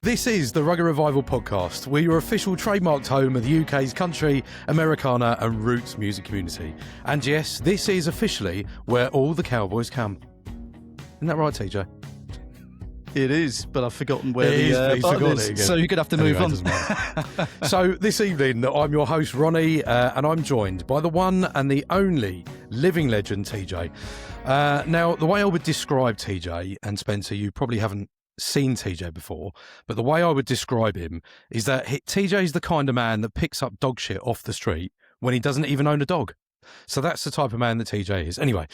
This is the Rugged Revival podcast. We're your official trademarked home of the UK's country, Americana and Roots music community. And yes, this is officially where all the cowboys come. Isn't that right, TJ? It is, but I've forgotten where he's button forgotten is, it again. so you're going to have to move on. So this evening, I'm your host, Ronnie, and I'm joined by the one and the only living legend, TJ. Now, the way I would describe TJ, and Spencer, you probably haven't seen TJ before, but the way I would describe him is that TJ is the kind of man that picks up dog shit off the street when he doesn't even own a dog. So that's the type of man that TJ is. Anyway,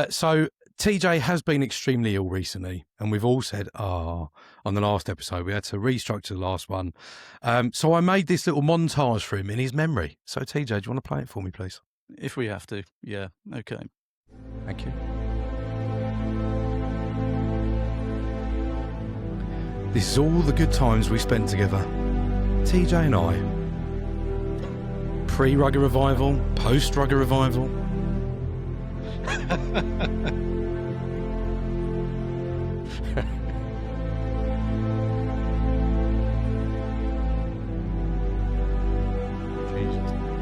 so TJ has been extremely ill recently, and we've all said, on the last episode, we had to restructure the last one. So I made this little montage for him in his memory. So TJ, do you want to play it for me, please? If we have to, yeah, okay. Thank you. This is all the good times we spent together, TJ and I. Pre-Rugged Revival, post-Rugged Revival.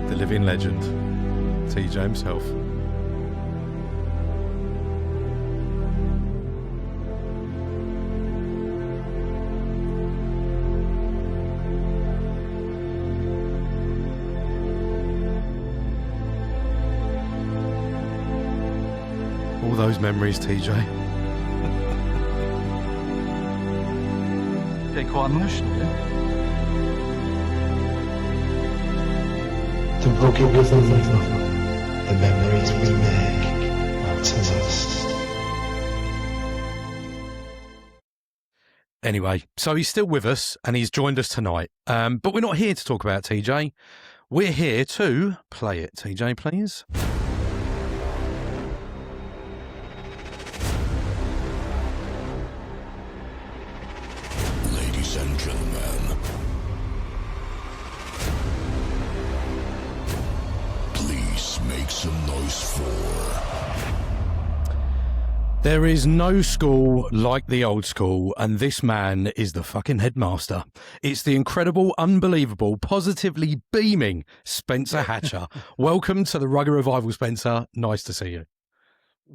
The living legend, TJ himself. All those memories, TJ. Get quite emotional, yeah? The Rugged Revival, the memories we make are to last. Anyway, so he's still with us and he's joined us tonight. But we're not here to talk about TJ. We're here to play it. TJ, please. Ladies and gentlemen, please make some noise for... There is no school like the old school, and this man is the fucking headmaster. It's the incredible, unbelievable, positively beaming Spencer Hatcher. Welcome to the Rugged Revival, Spencer. Nice to see you.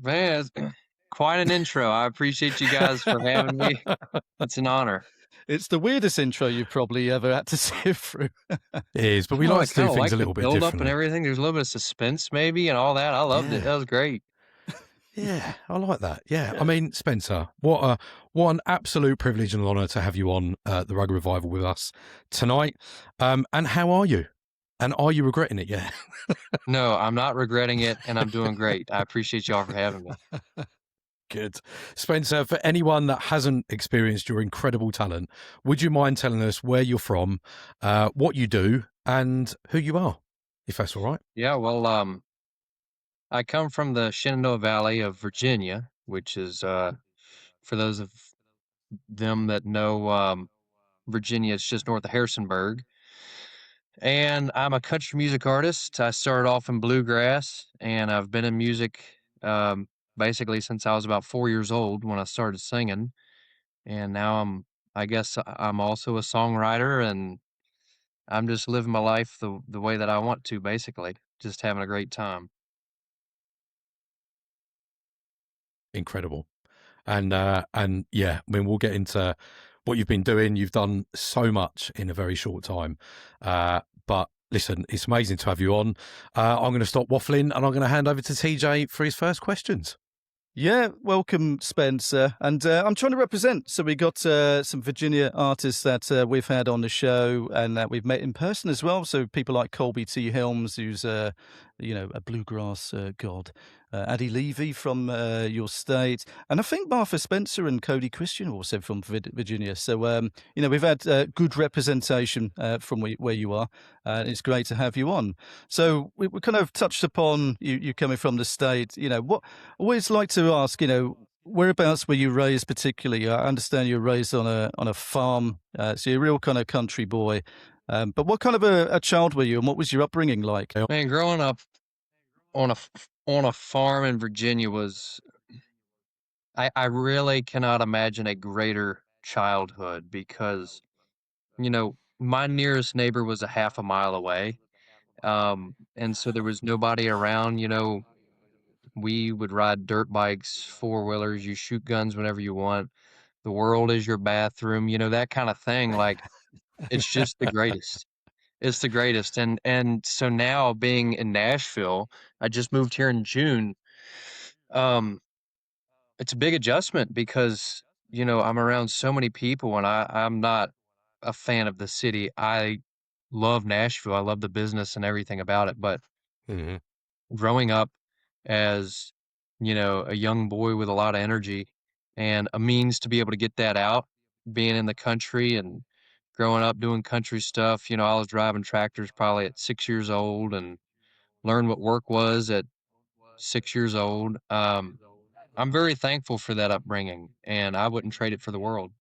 Man, it's quite an intro. I appreciate you guys for having me. It's an honor. It's the weirdest intro you've probably ever had to sit through. It is, but we No, like I to do kinda things like a little the bit build differently. up and everything. There's a little bit of suspense maybe and all that. I loved it. That was great. Yeah, I like that. Yeah. I mean, Spencer, what an absolute privilege and honour to have you on the Rugged Revival with us tonight. And how are you? And are you regretting it yet? No, I'm not regretting it, and I'm doing great. I appreciate y'all for having me. Good. Spencer, for anyone that hasn't experienced your incredible talent, would you mind telling us where you're from, what you do, and who you are, if that's all right? Yeah, well, I come from the Shenandoah Valley of Virginia, which is, for those of them that know, Virginia, it's just north of Harrisonburg. And I'm a country music artist. I started off in bluegrass, and I've been in music basically since I was about 4 years old when I started singing. And now I guess I'm also a songwriter, and I'm just living my life the way that I want to, basically, just having a great time. Incredible. And yeah, I mean, we'll get into what you've been doing. You've done so much in a very short time. But listen, it's amazing to have you on. I'm going to stop waffling and I'm going to hand over to TJ for his first questions. Yeah, welcome, Spencer. And I'm trying to represent. So we got some Virginia artists that we've had on the show and that we've met in person as well. So people like Colby T. Helms, who's a bluegrass god. Addie Levy from your state. And I think Martha Spencer and Cody Christian also from Virginia. So, we've had good representation from where you are. It's great to have you on. So we kind of touched upon you coming from the state. What I always like to ask, whereabouts were you raised particularly? I understand you were raised on a farm. So you're a real kind of country boy. But what kind of a child were you and what was your upbringing like? Man, growing up on a farm in Virginia was, I really cannot imagine a greater childhood because my nearest neighbor was a half a mile away. And so there was nobody around. We would ride dirt bikes, four-wheelers, you shoot guns whenever you want. The world is your bathroom, that kind of thing. Like, it's just the greatest. It's the greatest. And so now being in Nashville, I just moved here in June. Um, it's a big adjustment because, I'm around so many people and I'm not a fan of the city. I love Nashville. I love the business and everything about it. But Mhm. growing up as, a young boy with a lot of energy and a means to be able to get that out, being in the country and growing up doing country stuff, I was driving tractors probably at 6 years old and learned what work was at 6 years old. I'm very thankful for that upbringing, and I wouldn't trade it for the world.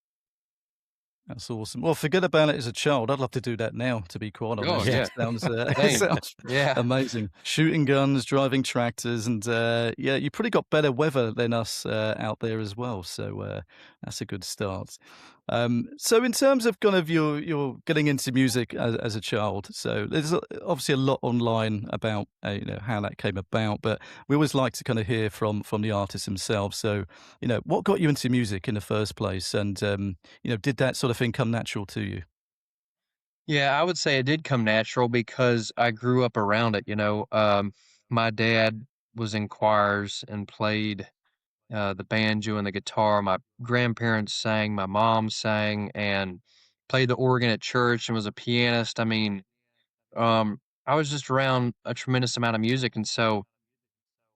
That's awesome. Well, forget about it as a child. I'd love to do that now, to be quite Oh, honest. Yeah. yeah. It sounds, it Same. sounds Yeah. amazing. Shooting guns, driving tractors, and yeah, you probably got better weather than us out there as well. So that's a good start. So in terms of kind of your getting into music as a child, so there's obviously a lot online about how that came about, but we always like to kind of hear from the artists themselves. So what got you into music in the first place, and did that sort of thing come natural to you? Yeah, I would say it did come natural because I grew up around it. My dad was in choirs and played the banjo and the guitar. My grandparents sang, my mom sang, and played the organ at church and was a pianist. I mean, I was just around a tremendous amount of music, and so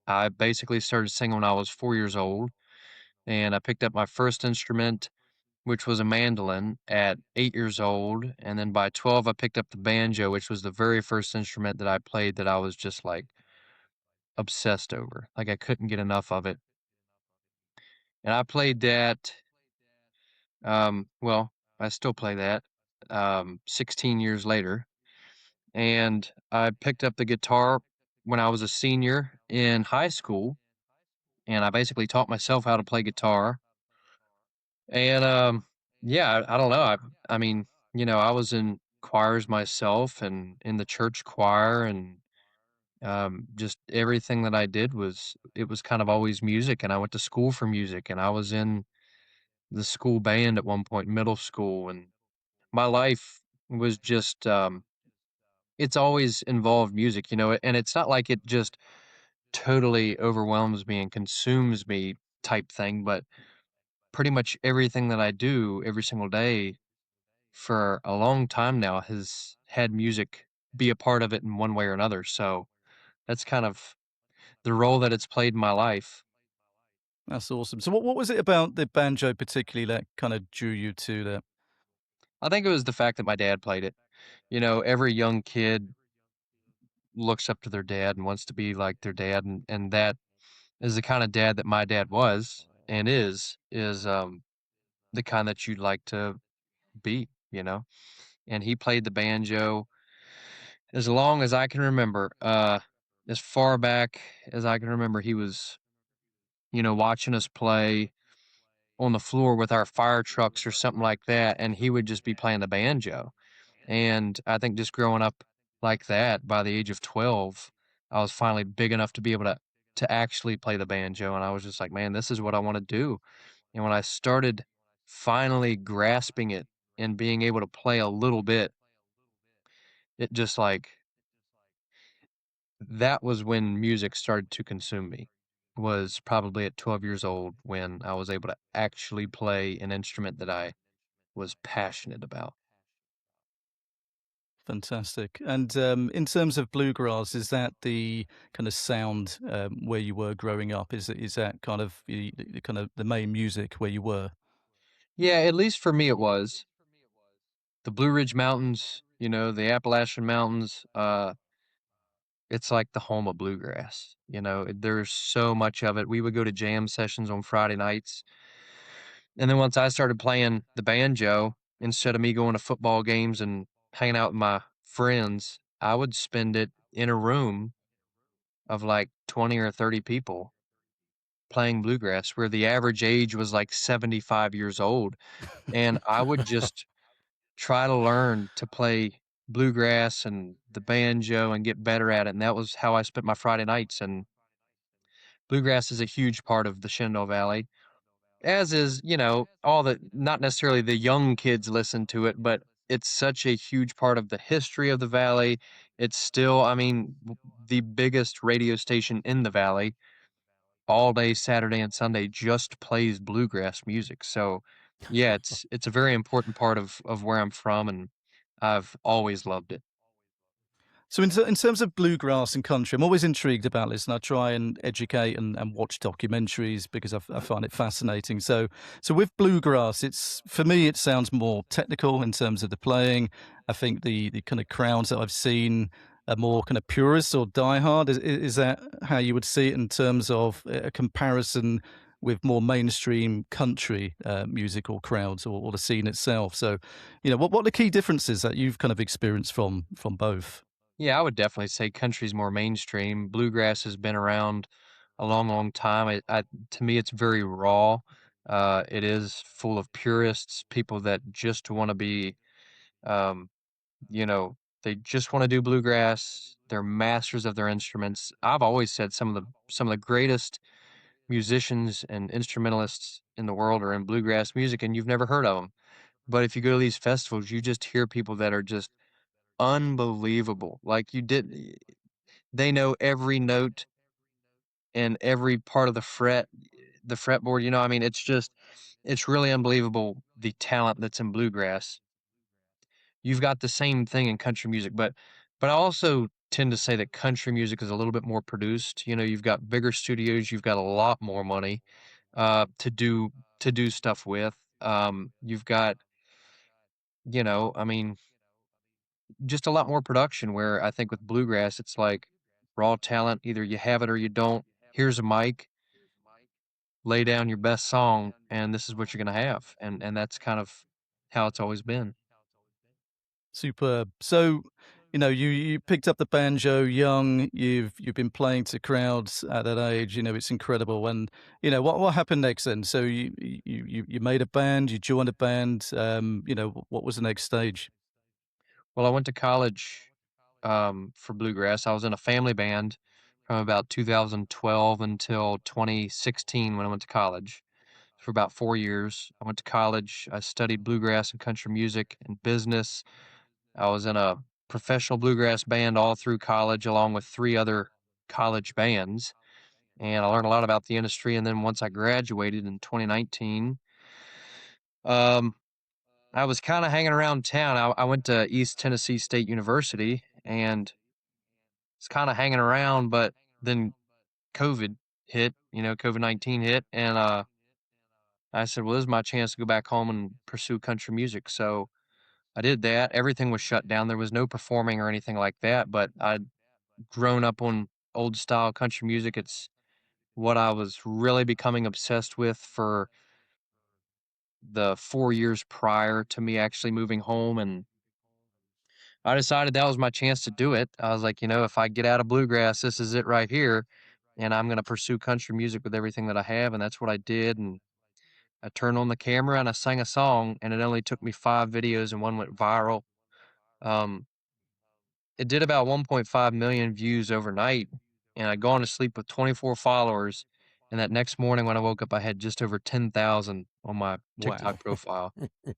I basically started singing when I was 4 years old, and I picked up my first instrument, which was a mandolin, at 8 years old, and then by 12, I picked up the banjo, which was the very first instrument that I played that I was just like obsessed over. Like I couldn't get enough of it, and I played that. Well, I still play that, 16 years later, and I picked up the guitar when I was a senior in high school, and I basically taught myself how to play guitar. And yeah, I don't know. I mean, I was in choirs myself and in the church choir, and just everything that I did was it was kind of always music. And I went to school for music, and I was in the school band at one point, middle school, and my life was just it's always involved music. And it's not like it just totally overwhelms me and consumes me type thing, but pretty much everything that I do every single day for a long time now has had music be a part of it in one way or another. So that's kind of the role that it's played in my life. That's awesome. So what was it about the banjo particularly that kind of drew you to that? I think it was the fact that my dad played it. Every young kid looks up to their dad and wants to be like their dad, and that is the kind of dad that my dad was and is the kind that you'd like to be. And he played the banjo as long as I can remember. As far back as I can remember, he was, watching us play on the floor with our fire trucks or something like that, and he would just be playing the banjo. And I think just growing up like that, by the age of 12, I was finally big enough to be able to actually play the banjo, and I was just like, "Man, this is what I wanna do." And when I started finally grasping it and being able to play a little bit, it just, like, that was when music started to consume me, was probably at 12 years old when I was able to actually play an instrument that I was passionate about. Fantastic. And in terms of bluegrass, is that the kind of sound where you were growing up? Is that kind of the kind of the main music where you were? Yeah, at least for me it was. The Blue Ridge Mountains, the Appalachian Mountains, it's like the home of bluegrass. There's so much of it. We would go to jam sessions on Friday nights. And then once I started playing the banjo, instead of me going to football games and hanging out with my friends, I would spend it in a room of like 20 or 30 people playing bluegrass, where the average age was like 75 years old. And I would just try to learn to play bluegrass and the banjo and get better at it, and that was how I spent my Friday nights, and bluegrass is a huge part of the Shenandoah Valley, as is, all the not necessarily the young kids listen to it, but it's such a huge part of the history of the valley. It's still, I mean, the biggest radio station in the valley all day Saturday and Sunday just plays bluegrass music. So, yeah, it's a very important part of where I'm from, and I've always loved it. So, in terms of bluegrass and country, I'm always intrigued about this, and I try and educate and watch documentaries because I find it fascinating. So with bluegrass, it's for me, it sounds more technical in terms of the playing. I think the kind of crowds that I've seen are more kind of purists or diehard. Is that how you would see it in terms of a comparison with more mainstream country musical crowds or the scene itself? So, what are the key differences that you've kind of experienced from both? Yeah, I would definitely say country's more mainstream. Bluegrass has been around a long, long time. To me, it's very raw. It is full of purists, people that just want to be, um, you know, they just want to do bluegrass. They're masters of their instruments. I've always said some of the greatest musicians and instrumentalists in the world are in bluegrass music, and you've never heard of them. But if you go to these festivals, you just hear people that are just unbelievable. Like they know every note and every part of the fretboard, I mean, it's really unbelievable the talent that's in bluegrass. You've got the same thing in country music, but I also tend to say that country music is a little bit more produced. You've got bigger studios, you've got a lot more money to do stuff with. You've got, I mean, just a lot more production where I think with bluegrass, it's like raw talent. Either you have it or you don't. Here's a mic, lay down your best song, and this is what you're going to have. And that's kind of how it's always been. Superb. So, you picked up the banjo young. You've been playing to crowds at that age. It's incredible. And what happened next then? So you made a band. You joined a band. What was the next stage? Well, I went to college for bluegrass. I was in a family band from about 2012 until 2016 when I went to college for about 4 years. I went to college. I studied bluegrass and country music and business. I was in a professional bluegrass band all through college, along with three other college bands. And I learned a lot about the industry. And then once I graduated in 2019, um, I was kind of hanging around town. I went to East Tennessee State University and was kind of hanging around, but then COVID hit, COVID-19 hit. And I said, well, this is my chance to go back home and pursue country music. So I did that. Everything was shut down. There was no performing or anything like that, but I'd grown up on old style country music. It's what I was really becoming obsessed with for the 4 years prior to me actually moving home. And I decided that was my chance to do it. I was like, if I get out of bluegrass, this is it right here. And I'm going to pursue country music with everything that I have. And that's what I did. And I turned on the camera and I sang a song, and it only took me 5 videos and one went viral. Um, it did about 1.5 million views overnight, and I'd gone to sleep with 24 followers. And that next morning when I woke up, I had just over 10,000 on my Wow. TikTok profile. It's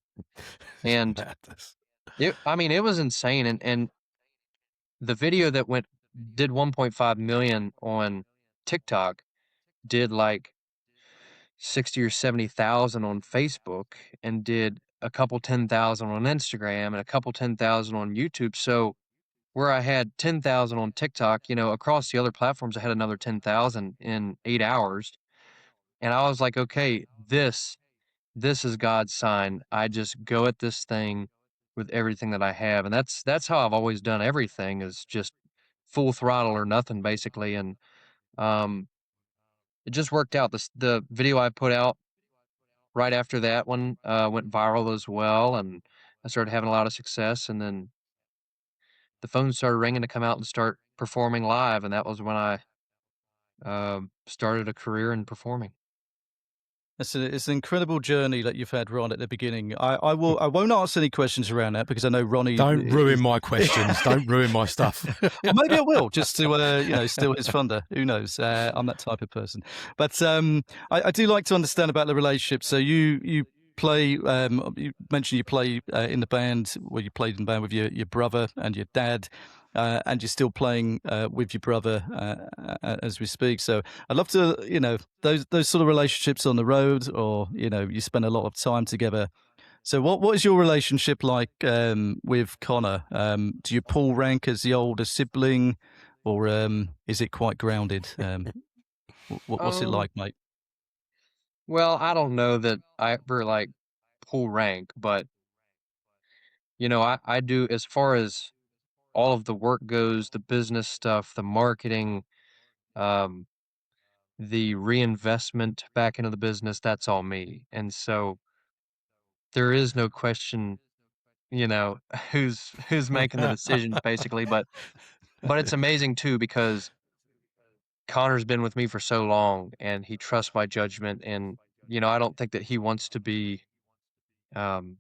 And madness. I mean, it was insane. And the video that did 1.5 million on TikTok did like 60 or 70,000 on Facebook, and did a couple 10,000 on Instagram, and a couple 10,000 on YouTube. So where I had 10,000 on TikTok, across the other platforms, I had another 10,000 in 8 hours. And I was like, okay, this is God's sign. I just go at this thing with everything that I have. And that's how I've always done everything, is just full throttle or nothing, basically. And um it just worked out. The video I put out right after that one went viral as well, and I started having a lot of success. And then the phone started ringing to come out and start performing live, and that was when I started a career in performing. It's an incredible journey that you've had, Ron, at the beginning. I won't ask any questions around that because I know Ronnie Don't ruin is. my questions. Don't ruin my stuff. Or maybe I will, just to steal his thunder. Who knows? I'm that type of person. But I do like to understand about the relationship. So you play. You mentioned you play in the band. Well, you played in the band with your brother and your dad. And you're still playing with your brother as we speak. So I'd love to, those sort of relationships on the road, or you spend a lot of time together. So what is your relationship like with Connor? Do you pull rank as the older sibling, or is it quite grounded? What's it Um, like, mate? well, I don't know that I ever like pull rank, but I do as far as all of the work goes, the business stuff, the marketing, um, the reinvestment back into the business, that's all me. And so there is no question, you know, who's making the decisions basically, but it's amazing too because Connor's been with me for so long and he trusts my judgment and I don't think that he wants to be um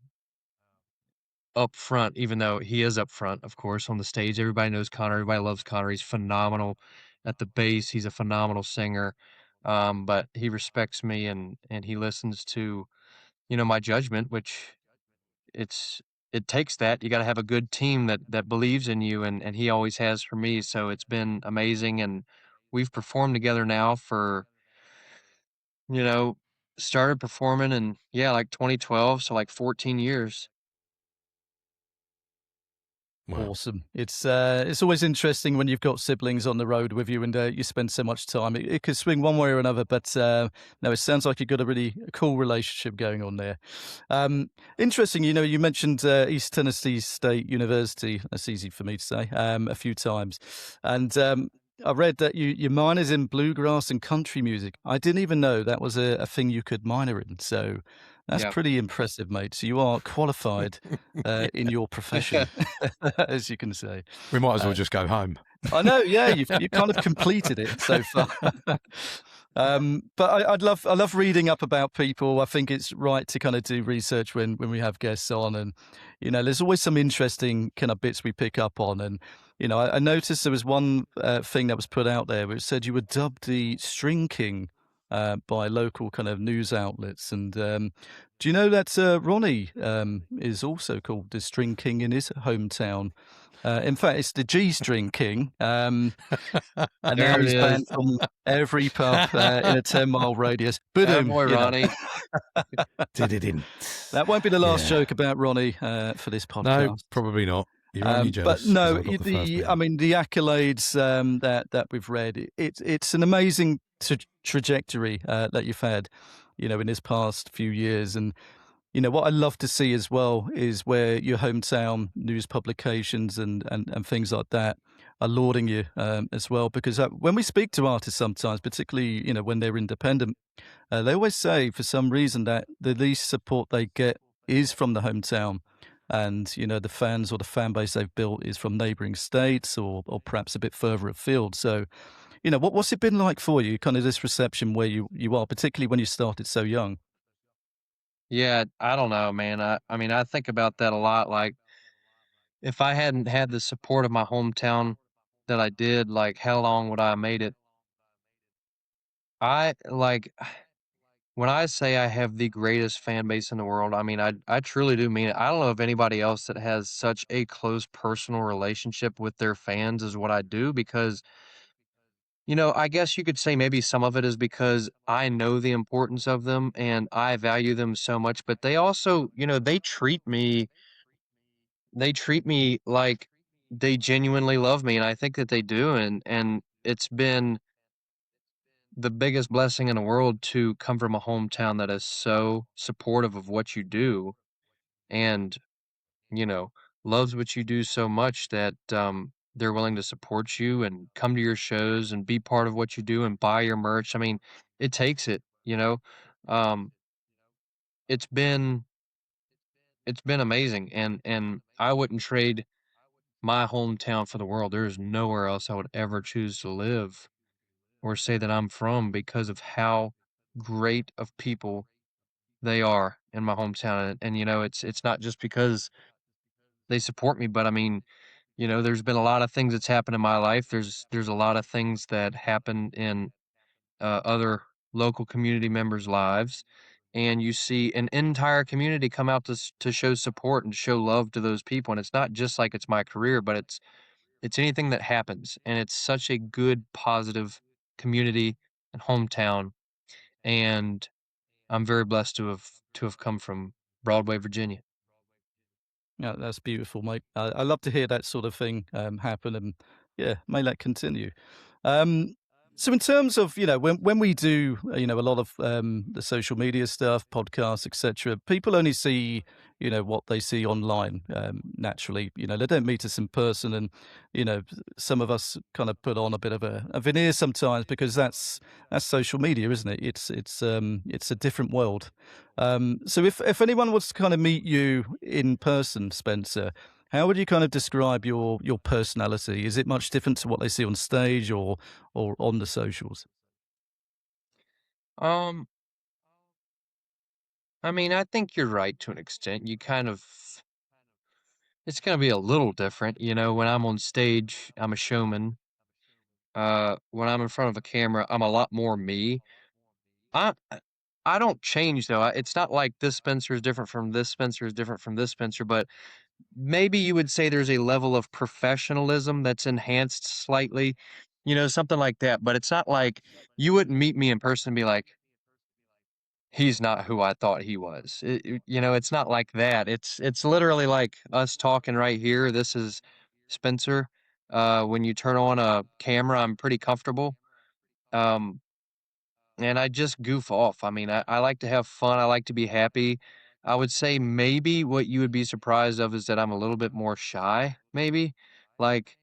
up front, even though he is up front, of course, on the stage. Everybody knows Connor. Everybody loves Connor. He's phenomenal at the bass. He's a phenomenal singer. But he respects me and he listens to, my judgment, which it's it takes that. You gotta have a good team that believes in you and he always has for me. So it's been amazing and we've performed together now for, you know, started performing in yeah, like 2012, so like 14 years. Wow. Awesome. It's always interesting when you've got siblings on the road with you and you spend so much time. It could swing one way or another, but no, it sounds like you've got a really cool relationship going on there. Interesting, you mentioned East Tennessee State University. That's easy for me to say a few times, and I read that your minor is in bluegrass and country music. I didn't even know that was a thing you could minor in. So that's Yeah. pretty impressive, mate. So you are qualified in your profession, as you can say. We might as well just go home. I know, yeah, you kind of completed it so far. But I love reading up about people. I think it's right to kind of do research when we have guests on, and there's always some interesting kind of bits we pick up on. And I noticed there was one thing that was put out there which said you were dubbed the String King by local kind of news outlets. And do you know that Ronnie is also called the String King in his hometown? In fact, it's the G String King. And now There it he's banned is. from every pub in a 10-mile radius. But Attaboy, Ronnie. Did it in. that won't be the last Yeah. joke about Ronnie for this No, podcast. probably not. You're only jealous. But no, 'cause I got the first bit. I mean, the accolades that we've read, it's an amazing trajectory that you've had, in this past few years. And what I love to see as well is where your hometown news publications and things like that are lauding you as well. Because when we speak to artists sometimes, particularly when they're independent, they always say for some reason that the least support they get is from the hometown. And the fans or the fan base they've built is from neighbouring states or perhaps a bit further afield. So, what's it been like for you? Kind of this reception where you are, particularly when you started so young. Yeah, I don't know, man. I mean, I think about that a lot. Like, if I hadn't had the support of my hometown that I did, like, how long would I have made it? I like when I say I have the greatest fan base in the world, I mean, I truly do mean it. I don't know of anybody else that has such a close personal relationship with their fans as what I do because, I guess you could say maybe some of it is because I know the importance of them and I value them so much, but they also, they treat me like they genuinely love me, and I think that they do, and it's been the biggest blessing in the world to come from a hometown that is so supportive of what you do and, you know, loves what you do so much that, they're willing to support you and come to your shows and be part of what you do and buy your merch. I mean, it takes it, you know? Um, it's been it's been amazing, and I wouldn't trade my hometown for the world. There's nowhere else I would ever choose to live or say that I'm from because of how great of people they are in my hometown. And you know, it's not just because they support me, but I mean, you know, there's been a lot of things that's happened in my life. There's a lot of things that happen in other local community members' lives, and you see an entire community come out to show support and to show love to those people. And it's not just like it's my career, but it's anything that happens, and it's such a good, positive community and hometown. And I'm very blessed to have come from Broadway, Virginia. Yeah, that's beautiful, mate. I love to hear that sort of thing happen, and yeah, may that continue. So, in terms of when we do a lot of the social media stuff, podcasts, etc., people only see what they see online. Naturally, they don't meet us in person, and some of us kind of put on a bit of a veneer sometimes because that's social media, isn't it? It's a different world. So if anyone was to kind of meet you in person, Spencer, how would you kind of describe your personality? Is it much different to what they see on stage or on the socials? Um, I mean, I think you're right to an extent. It's gonna be a little different, you know. When I'm on stage, I'm a showman. When I'm in front of a camera, I'm a lot more me. I I don't change though. It's not like this Spencer is different from this Spencer is different from this Spencer, but maybe you would say there's a level of professionalism that's enhanced slightly, you know, something like that. But it's not like you wouldn't meet me in person and be like, he's not who I thought he was. You know, it's not like that. It's literally like us talking right here. This is Spencer. When you turn on a camera, I'm pretty comfortable. Um, and I just goof off. I mean, I like to have fun. I like to be happy. I would say maybe what you would be surprised of is that I'm a little bit more shy, maybe. Like,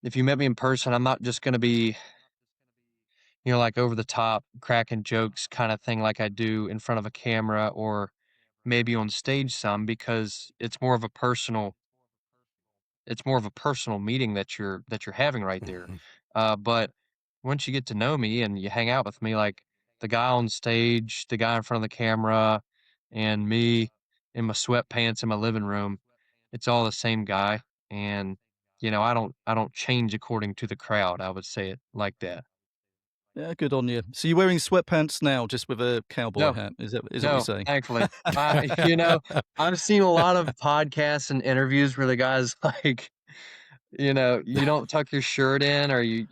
if you met me in person, I'm not just going to be, you know, like over the top, cracking jokes kind of thing like I do in front of a camera or maybe on stage some, because it's more of a personal meeting that you're having right there. Mhm. But once you get to know me and you hang out with me, like the guy on stage, the guy in front of the camera, and me in my sweatpants in my living room, it's all the same guy. And you know, I don't change according to the crowd. I would say it like that. Yeah, good on you. So you're wearing sweatpants now, just with a cowboy No, hat? Is that what you're no, saying? thankfully, you know, I've seen a lot of podcasts and interviews where the guys like, you know, you don't tuck your shirt in, or you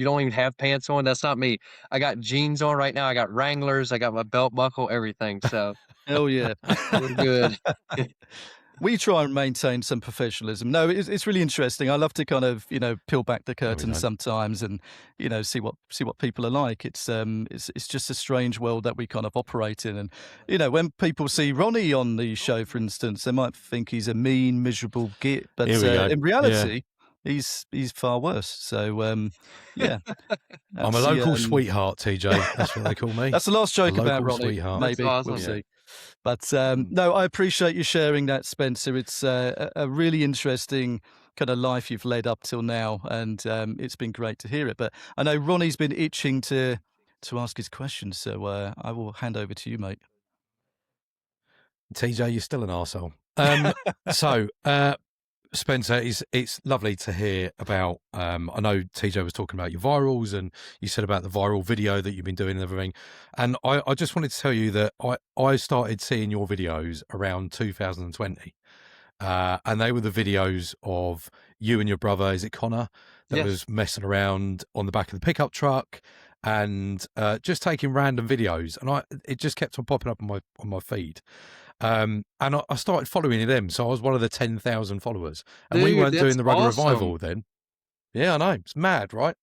don't even have pants on. That's not me. I got jeans on right now. I got Wranglers. I got my belt buckle, everything. So Hell yeah. we're good. We try and maintain some professionalism. No, it's really interesting. I love to kind of peel back the No, we curtain don't. sometimes and see what people are like. It's just a strange world that we kind of operate in. And when people see Ronnie on the show, for instance, they might think he's a mean, miserable git, but Here we go. in Yeah. reality, he's far worse. So yeah, I'm a that's local sweetheart, TJ. That's what they call me. that's the last joke A about local Ronnie. sweetheart. That's Maybe we'll awesome. see. But no, I appreciate you sharing that, Spencer. It's a really interesting kind of life you've led up till now, and it's been great to hear it. But I know Ronnie's been itching to ask his questions, so I will hand over to you, mate. TJ, you're still an arsehole. So, Spencer, it's lovely to hear about. I know TJ was talking about your virals, and you said about the viral video that you've been doing and everything. And I just wanted to tell you that I started seeing your videos around 2020, and they were the videos of you and your brother, is it Connor, that Yes. was messing around on the back of the pickup truck and just taking random videos, and it just kept on popping up on my feed. And I started following them, so I was one of the 10,000 followers, and we Dude, weren't doing that's the Rugger awesome. Revival then. Yeah, I know, it's mad, right?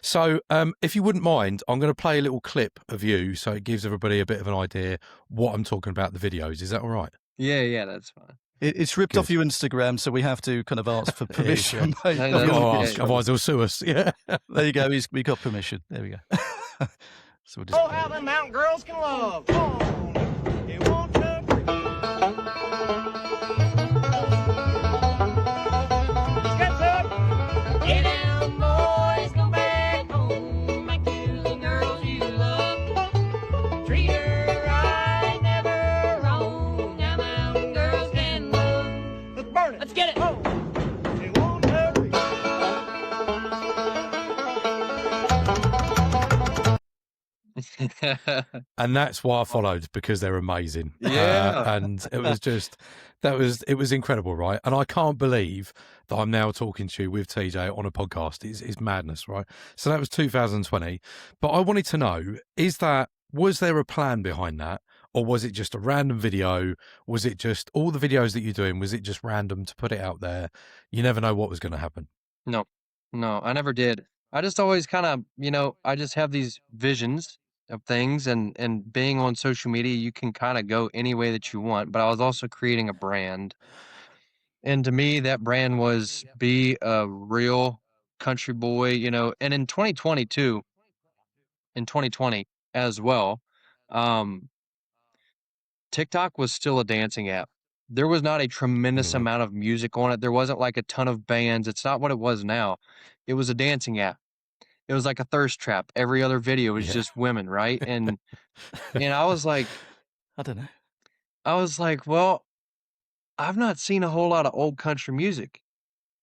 So, if you wouldn't mind, I'm going to play a little clip of you, so it gives everybody a bit of an idea what I'm talking about the videos. Is that all right? Yeah, that's fine. It's ripped off Good. your Instagram, so we have to kind of ask for Here you permission. go. mate. No, I've that's got to okay. ask, otherwise they'll sue us. Yeah. There you go. We got permission. There we go. So we'll just Oh, how the mountain girls can love. Oh, you want to Let's get to it. Get down, boys, go back home. Make you the girls you love. And that's why I followed, because they're amazing. Yeah. And it was just, it was incredible, right? And I can't believe that I'm now talking to you with TJ on a podcast. It's madness, right? So that was 2020. But I wanted to know, was there a plan behind that? Or was it just a random video? Was it just all the videos that you're doing? Was it just random to put it out there? You never know what was going to happen. No, I never did. I just always kind of, I just have these visions of things, and being on social media, you can kind of go any way that you want. But I was also creating a brand. And to me, that brand was be a real country boy, and in 2022, in 2020 as well, um, TikTok was still a dancing app. There was not a tremendous Mhm. amount of music on it. There wasn't like a ton of bands. It's not what it was now. It was a dancing app. It was like a thirst trap. Every other video was Yeah. just women, right? And I was like, I don't know. well, I've not seen a whole lot of old country music.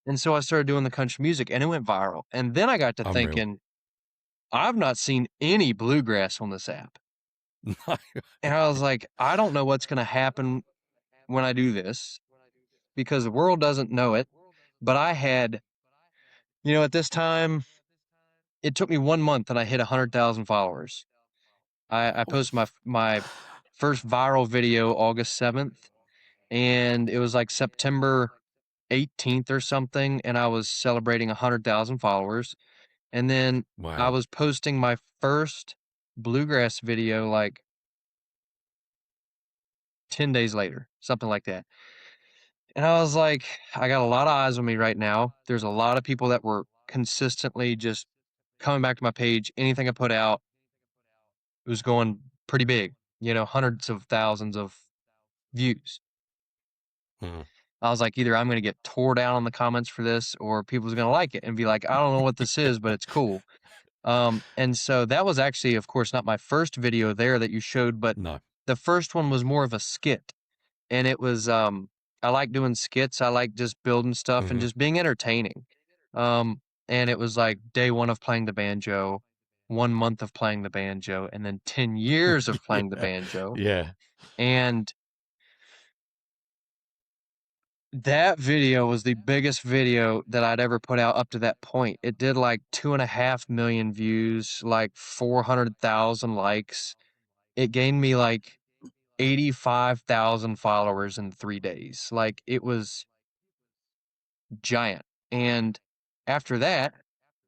And so I started doing the country music, and it went viral. And then I got to Unreal. thinking, I've not seen any bluegrass on this app. And I was like, I don't know what's going to happen when I do this, because the world doesn't know it. But I had, at this time, it took me 1 month and I hit 100,000 followers. I posted my first viral video August 7th, and it was like September 18th or something, and I was celebrating 100,000 followers. And then I Wow. was posting my first bluegrass video like 10 days later, something like that. And I was like, I got a lot of eyes on me right now. There's a lot of people that were consistently just coming back to my page. Anything I put out, it was going pretty big, hundreds of thousands of views. Mhm. I was like, either I'm going to get tore down on the comments for this, or people's going to like it and be like, I don't know what this is, but it's cool. And so that was actually, of course, not my first video there that you showed, but No. the first one was more of a skit. And it was, I like doing skits. I like just building stuff and Mhm. just being entertaining. And it was like day 1 of playing the banjo, 1 month of playing the banjo, and then 10 years of playing the banjo. Yeah. And that video was the biggest video that I'd ever put out up to that point. It did like 2.5 million views, like 400,000 likes. It gained me like 85,000 followers in 3 days. Like, it was giant. And after that,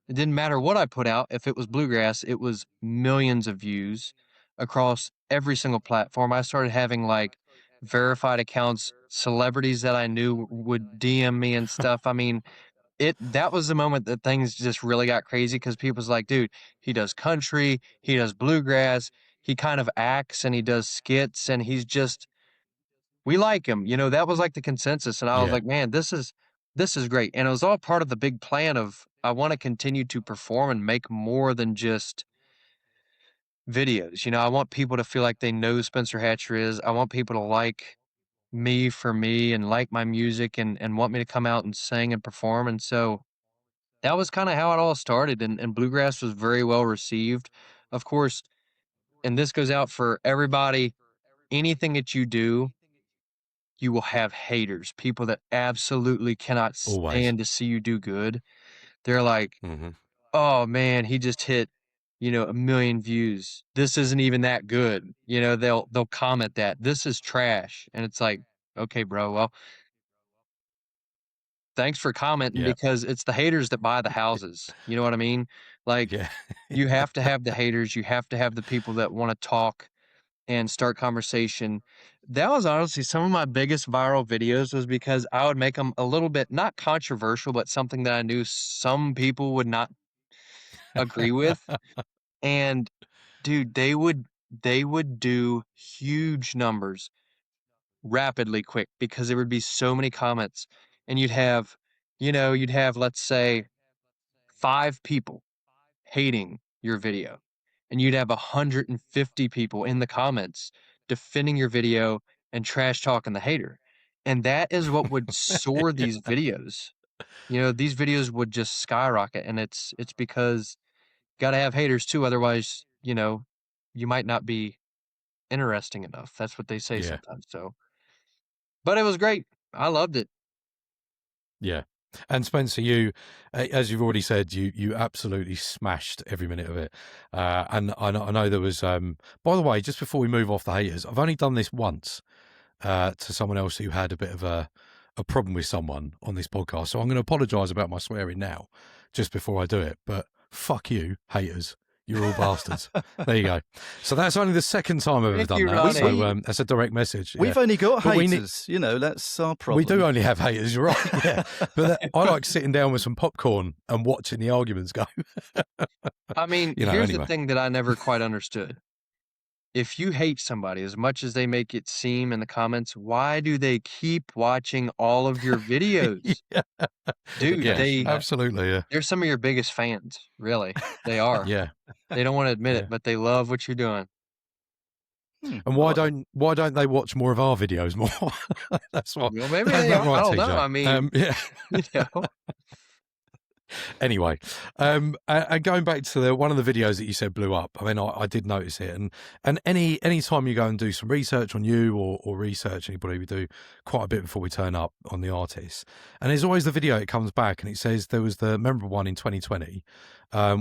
it didn't matter what I put out. If it was bluegrass, it was millions of views across every single platform. I started having like verified accounts, celebrities that I knew would DM me and stuff. I mean, that was the moment that things just really got crazy, because people's like, dude, he does country, he does bluegrass, he kind of acts and he does skits, and we like him. That was like the consensus. And I was Yeah. like, man, this is great. And it was all part of the big plan of, I want to continue to perform and make more than just videos. I want people to feel like they know who Spencer Hatcher is. I want people to like me for me and like my music, and want me to come out and sing and perform. And so that was kind of how it all started. And bluegrass was very well received. Of course, and this goes out for everybody, anything that you do, you will have haters, people that absolutely cannot Always. stand to see you do good. They're like, Mhm. oh man, he just hit, 1 million views. This isn't even that good. They'll comment that this is trash. And it's like, okay, bro, well, thanks for commenting, Yeah. because it's the haters that buy the houses. You know what I mean? Like, Yeah. you have to have the haters. You have to have the people that want to talk and start conversation. That was honestly some of my biggest viral videos, was because I would make them a little bit, not controversial, but something that I knew some people would not agree with. And dude, they would do huge numbers rapidly quick, because there would be so many comments, and you'd have, let's say, 5 people hating your video, and you'd have 150 people in the comments defending your video and trash talking the hater. And that is what would soar these videos. These videos would just skyrocket, and it's because gotta have haters too, otherwise, you might not be interesting enough. That's what they say Yeah. sometimes. So, but it was great. I loved it. Yeah. And Spencer, you, as you've already said, you absolutely smashed every minute of it. And I know there was, by the way, just before we move off the haters, I've only done this once to someone else who had a bit of a problem with someone on this podcast. So I'm going to apologise about my swearing now, just before I do it. But fuck you, haters. You're all bastards. There you go. So that's only the second time I've ever Thank done you, that. Ronnie. So that's a direct message. We've yeah. only got But we haters. That's our problem. We do only have haters, you're right. Yeah. But I like sitting down with some popcorn and watching the arguments go. I mean, You know, here's anyway. the thing that I never quite understood. If you hate somebody as much as they make it seem in the comments, why do they keep watching all of your videos? Yeah. Dude, Yeah, absolutely. Yeah. they're some of your biggest fans, really. They are. Yeah. They don't want to admit Yeah. it, but they love what you're doing. And why don't they watch more of our videos more? That's what. Well, maybe Is they that are. right, I don't know. TJ? I mean, yeah. you know. Anyway, and going back to one of the videos that you said blew up. I mean, I did notice it, and any time you go and do some research on you or research anybody, we do quite a bit before we turn up on the artists. And there's always the video. It comes back and it says there was the memorable one in 2020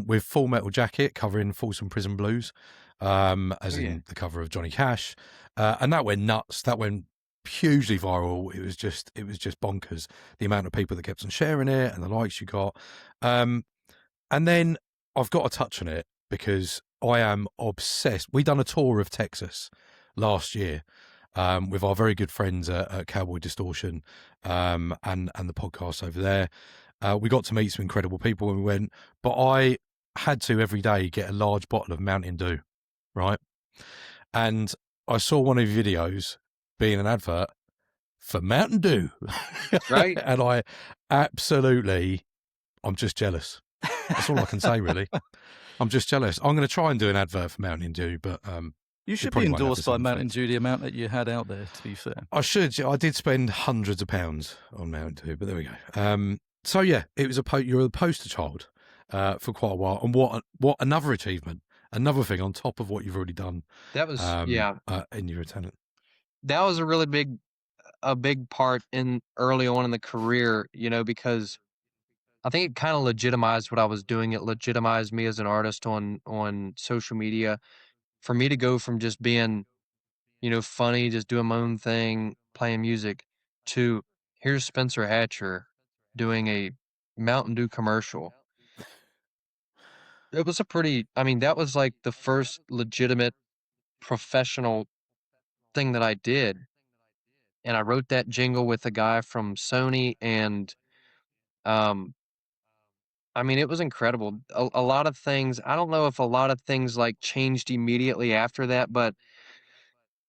with Full Metal Jacket covering Folsom Prison Blues, as in the cover of Johnny Cash, and that went nuts. That went hugely viral. It was just bonkers, the amount of people that kept on sharing it and the likes you got. And then I've got to touch on it because I am obsessed. We done a tour of Texas last year with our very good friends at Cowboy Distortion and the podcast over there. We got to meet some incredible people when we went, but I had to every day get a large bottle of Mountain Dew, right? And I saw one of your videos being an advert for Mountain Dew. Right. And I'm just jealous. That's all I can say, really. I'm just jealous. I'm going to try and do an advert for Mountain Dew, but You should be probably won't have endorsed the by same Mountain effect. Dew, the amount that you had out there, to be fair. I should. I did spend hundreds of pounds on Mountain Dew, but there we go. So yeah, it was you were the poster child for quite a while, and what another achievement, another thing on top of what you've already done. That was in your talent. that was a big part in early on in the career, because I think it kind of legitimized what I was doing. It legitimized me as an artist on social media. For me to go from just being, funny, just doing my own thing, playing music, to here's Spencer Hatcher doing a Mountain Dew commercial. It was that was like the first legitimate professional thing that I did. And I wrote that jingle with a guy from Sony, and it was incredible. A lot of things, I don't know if a lot of things like changed immediately after that, but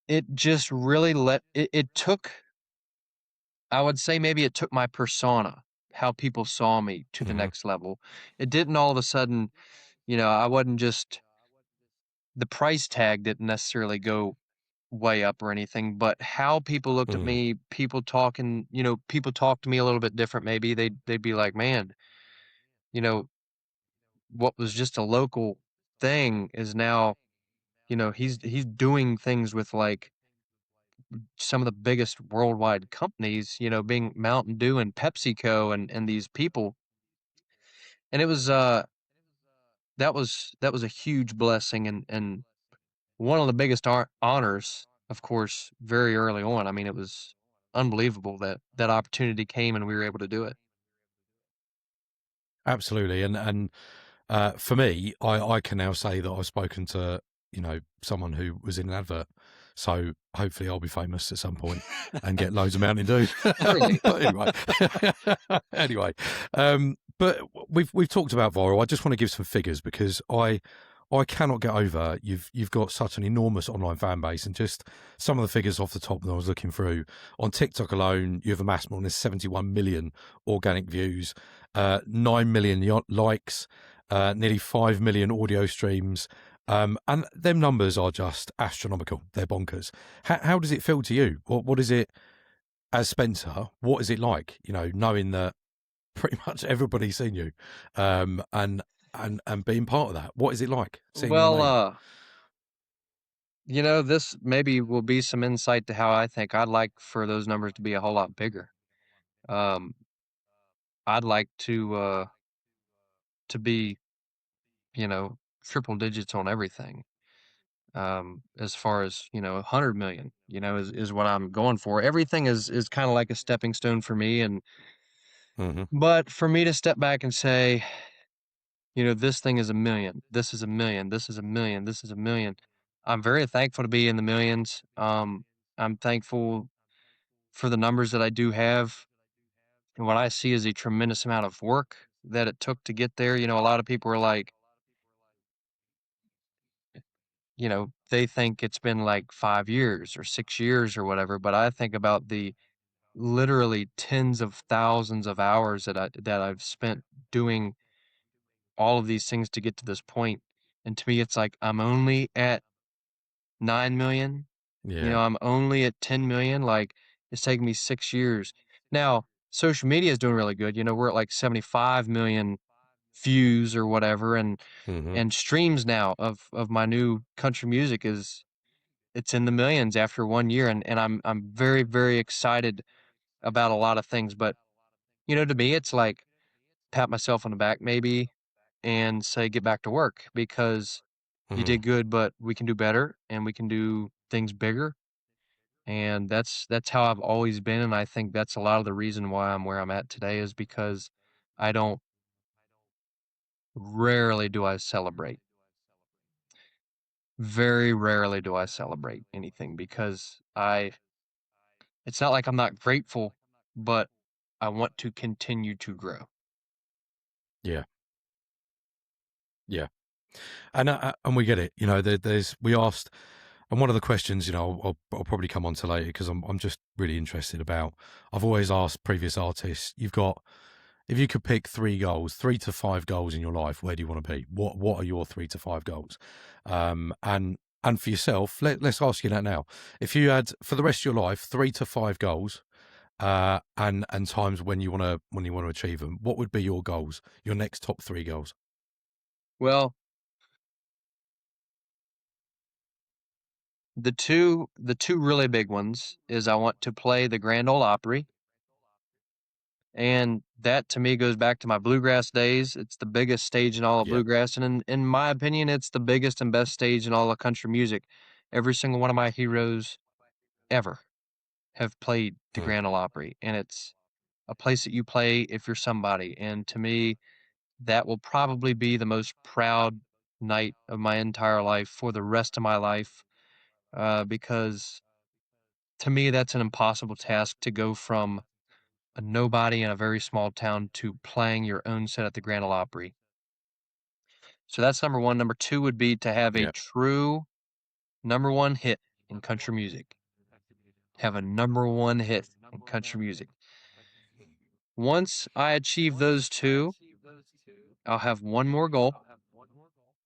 it just really it took, I would say maybe it took my persona, how people saw me, to the next level. It didn't all of a sudden, I wasn't just, the price tag didn't necessarily go way up or anything, but how people looked at me, people talking, people talk to me a little bit different. Maybe they'd be like, man, what was just a local thing is now, he's doing things with like some of the biggest worldwide companies, being Mountain Dew and PepsiCo and these people. And it was that was a huge blessing and one of the biggest honors, of course, very early on. It was unbelievable that opportunity came and we were able to do it. Absolutely, and for me, I can now say that I've spoken to someone who was in an advert, so hopefully I'll be famous at some point and get loads of Mountain Dew. But anyway, but we've talked about viral. I just want to give some figures because I cannot get over you've got such an enormous online fan base, and just some of the figures off the top that I was looking through. On TikTok alone, you have amassed more than 71 million organic views, 9 million likes, nearly 5 million audio streams, and them numbers are just astronomical. They're bonkers. How does it feel to you? What is it as Spencer? What is it like, knowing that pretty much everybody's seen you, and being part of that? What is it like? This maybe will be some insight to how I think. I'd like for those numbers to be a whole lot bigger. I'd like to be, triple digits on everything. As far as, 100 million, is what I'm going for. Everything is kind of like a stepping stone for me. But for me to step back and say, this thing is a million, this is a million, this is a million, this is a million. I'm very thankful to be in the millions. I'm thankful for the numbers that I do have. And what I see is a tremendous amount of work that it took to get there. A lot of people are like, they think it's been like 5 years or 6 years or whatever, but I think about the literally tens of thousands of hours that I've spent doing all of these things to get to this point. And to me, it's like I'm only at 9 million. Yeah. I'm only at 10 million. Like, it's taken me 6 years. Now, social media is doing really good. We're at like 75 million views or whatever, and streams now of my new country music it's in the millions after 1 year, and I'm very, very excited about a lot of things. But to me, it's like pat myself on the back maybe and say get back to work, because you did good, but we can do better and we can do things bigger. And that's how I've always been, and I think that's a lot of the reason why I'm where I'm at today, is because I don't rarely do I celebrate. Very rarely do I celebrate anything, because it's not like I'm not grateful, but I want to continue to grow. Yeah. Yeah. And we get it. We asked, and one of the questions, I'll probably come on to later, because I'm just really interested about. I've always asked previous artists, if you could pick 3 to 5 goals in your life, where do you want to be? What are your 3 to 5 goals? And for yourself, let's ask you that now. If you had, for the rest of your life, 3 to 5 goals, and times when you want to achieve them, what would be your goals? Your next top 3 goals? Well, the two really big ones is I want to play the Grand Ole Opry. And that, to me, goes back to my bluegrass days. It's the biggest stage in all of bluegrass. And in my opinion, it's the biggest and best stage in all of country music. Every single one of my heroes ever have played the Grand Ole Opry. And it's a place that you play if you're somebody. And to me, that will probably be the most proud night of my entire life for the rest of my life. Because to me, that's an impossible task, to go from a nobody in a very small town to playing your own set at the Grand Ole Opry. So that's number 1. Number 2 would be to have a true number 1 hit in country music. Have a number 1 hit in country music. Once I achieve those 2, I'll have one more goal,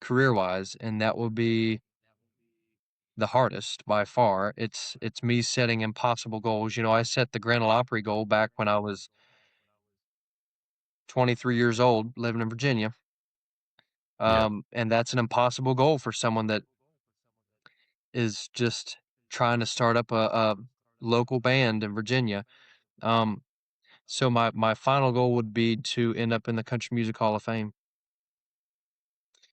career-wise, and that will be the hardest by far. It's me setting impossible goals. I set the Grand Ole Opry goal back when I was 23 years old, living in Virginia. And that's an impossible goal for someone that is just trying to start up a local band in Virginia. So my final goal would be to end up in the Country Music Hall of Fame.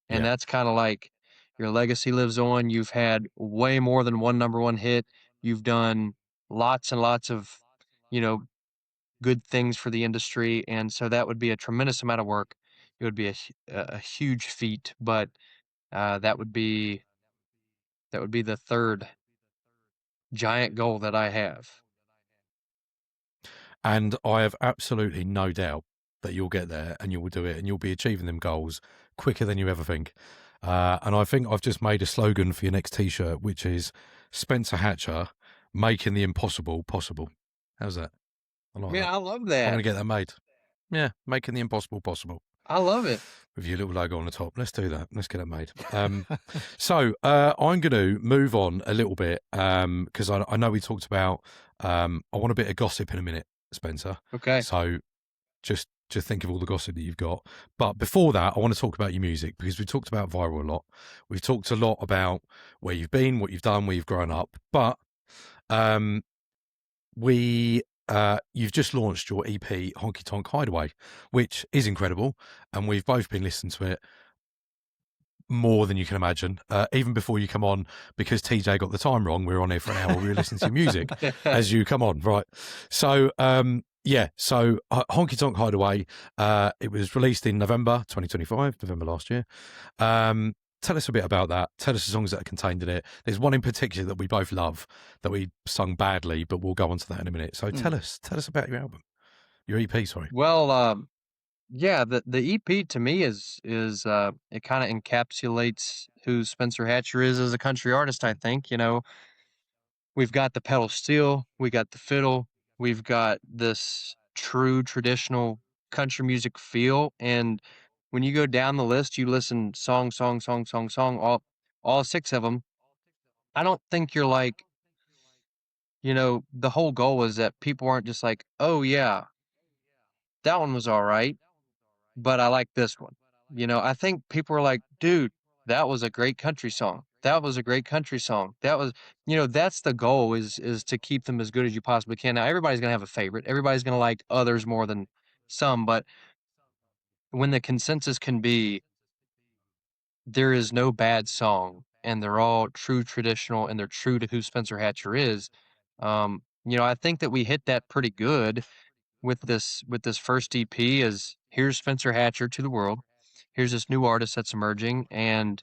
And that's kind of like your legacy lives on. You've had way more than one number 1 hit. You've done lots and lots of, good things for the industry. And so that would be a tremendous amount of work. It would be a huge feat, but that would be the third giant goal that I have. And I have absolutely no doubt that you'll get there and you will do it, and you'll be achieving them goals quicker than you ever think. And I think I've just made a slogan for your next T-shirt, which is Spencer Hatcher, making the impossible possible. How's that? I like that. I love that. I'm going to get that made. Yeah, making the impossible possible. I love it. With your little logo on the top. Let's do that. Let's get it made. So I'm going to move on a little bit, because I know we talked about, I want a bit of gossip in a minute, Spencer. Okay. So just Just think of all the gossip that you've got. But before that, I want to talk about your music, because we've talked about viral a lot. We've talked a lot about where you've been, what you've done, where you've grown up. But you've just launched your EP, Honky Tonk Hideaway, which is incredible. And we've both been listening to it more than you can imagine, even before you come on, because TJ got the time wrong. We were on here for an hour. We were listening to your music as you come on, right? So, so Honky Tonk Hideaway, it was released in November 2025, November last year. Tell us a bit about that. Tell us the songs that are contained in it. There's one in particular that we both love that we sung badly, but we'll go on to that in a minute. So tell us about your album, your EP, sorry. Well, yeah, the EP to me is it kind of encapsulates who Spencer Hatcher is as a country artist, I think. You know, we've got the pedal steel, we got the fiddle, we've got this true traditional country music feel, and when you go down the list, you listen song, all 6 of them. I don't think you're like, the whole goal is that people aren't just like, "Oh yeah, that one was all right, but I like this one." I think people are like, "Dude, that was a great country song. That was a great country song. That was," that's the goal is to keep them as good as you possibly can. Now, everybody's gonna have a favorite. Everybody's gonna like others more than some, but when the consensus can be, there is no bad song, and they're all true traditional, and they're true to who Spencer Hatcher is. I think that we hit that pretty good with this first EP. Is here's Spencer Hatcher to the world. Here's this new artist that's emerging, and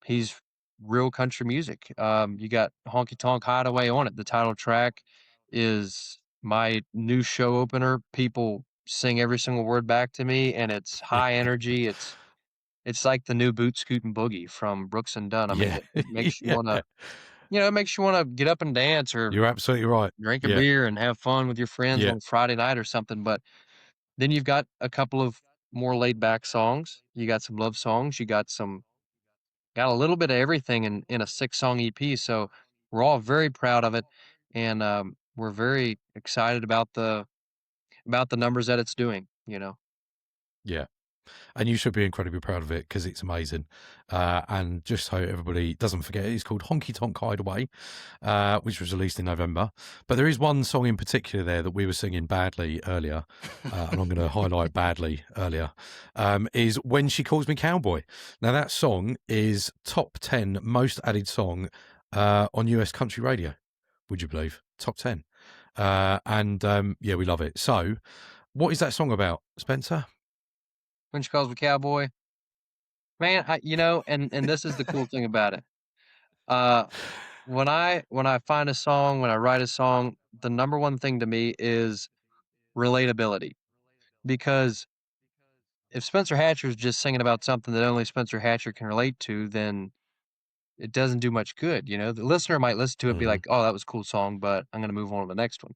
he's real country music. You got Honky Tonk Hideaway on it. The title track is my new show opener. People sing every single word back to me, and it's high energy. It's like the new Boot Scootin' Boogie from Brooks and Dunn. I mean, it makes you wanna, it makes you wanna get up and dance or You're absolutely right. drink a beer and have fun with your friends on Friday night or something. But then you've got a couple of more laid back songs. You got some love songs. You got a little bit of everything in a 6-song EP. So we're all very proud of it, and we're very excited about the numbers that it's doing. Yeah. And you should be incredibly proud of it, because it's amazing. And just so everybody doesn't forget, it's called Honky Tonk Hideaway, which was released in November. But there is one song in particular there that we were singing badly earlier, and I'm going to highlight badly earlier, is When She Calls Me Cowboy. Now, that song is top 10 most added song on US country radio, would you believe? Top 10. We love it. So what is that song about, Spencer? When She Calls Me Cowboy, man, and this is the cool thing about it. When I find a song, when I write a song, the number one thing to me is relatability. Because if Spencer Hatcher is just singing about something that only Spencer Hatcher can relate to, then it doesn't do much good. The listener might listen to it and be like, "Oh, that was a cool song, but I'm gonna move on to the next one."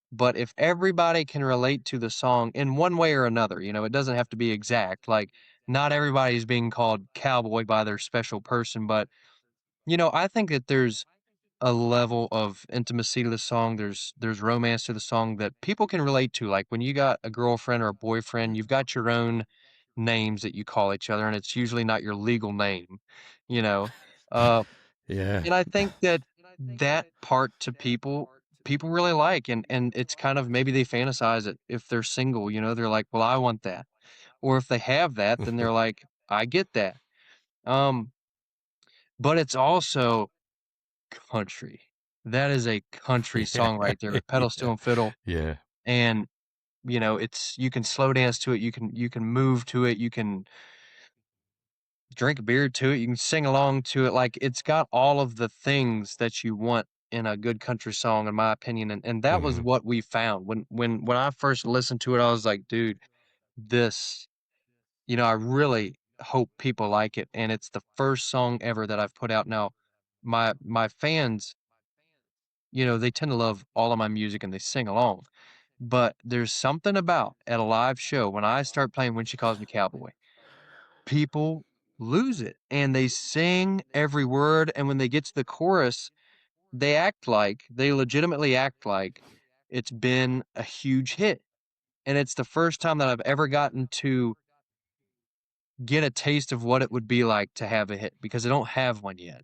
But if everybody can relate to the song in one way or another, it doesn't have to be exact. Like, not everybody's being called cowboy by their special person, but I think that there's a level of intimacy to the song. There's romance to the song that people can relate to. Like when you got a girlfriend or a boyfriend, you've got your own names that you call each other, and it's usually not your legal name, you know. Uh, Yeah. and I think that part to people really like, and it's kind of maybe they fantasize it if they're single, they're like, well, I want that. Or if they have that, then they're like, I get that. Um, but it's also country. That is a country song right there with pedal steel and fiddle. Yeah. And it's you can slow dance to it, you can move to it, you can drink a beer to it, you can sing along to it. Like it's got all of the things that you want in a good country song, in my opinion. And that was what we found. When I first listened to it, I was like, dude, this, I really hope people like it. And it's the first song ever that I've put out. Now, my fans, they tend to love all of my music and they sing along. But there's something about at a live show when I start playing When She Calls Me Cowboy, people lose it and they sing every word. And when they get to the chorus, they legitimately act like it's been a huge hit. and it's the first time that I've ever gotten to get a taste of what it would be like to have a hit, because I don't have one yet.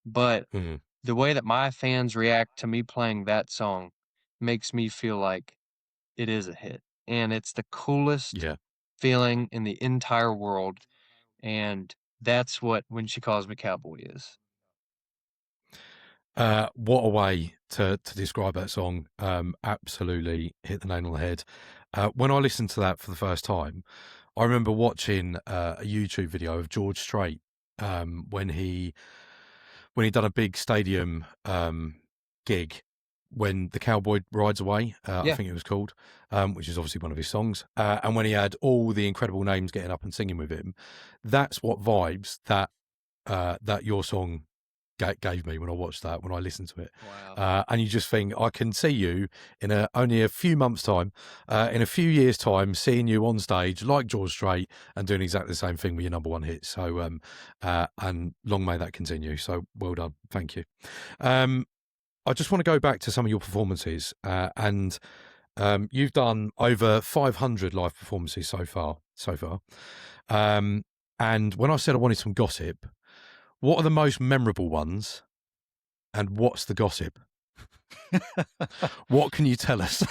But Mhm. the way that my fans react to me playing that song makes me feel like it is a hit. And it's the coolest Yeah. feeling in the entire world. And that's what When She Calls Me Cowboy is. What a way to describe that song. Absolutely hit the nail on the head. When I listened to that for the first time, I remember watching a YouTube video of George Strait when he done a big stadium gig when the cowboy rides away. I Yeah. think it was called, which is obviously one of his songs. And when he had all the incredible names getting up and singing with him, that's what vibes that your song gave me when I watched that, when I listened to it. Wow. And you just think, I can see you in only a few months' time, in a few years' time, seeing you on stage like George Strait and doing exactly the same thing with your number one hit. So, and long may that continue. So well done. Thank you. I just want to go back to some of your performances, and you've done over 500 live performances so far. And when I said I wanted some gossip, what are the most memorable ones, and what's the gossip? What can you tell us?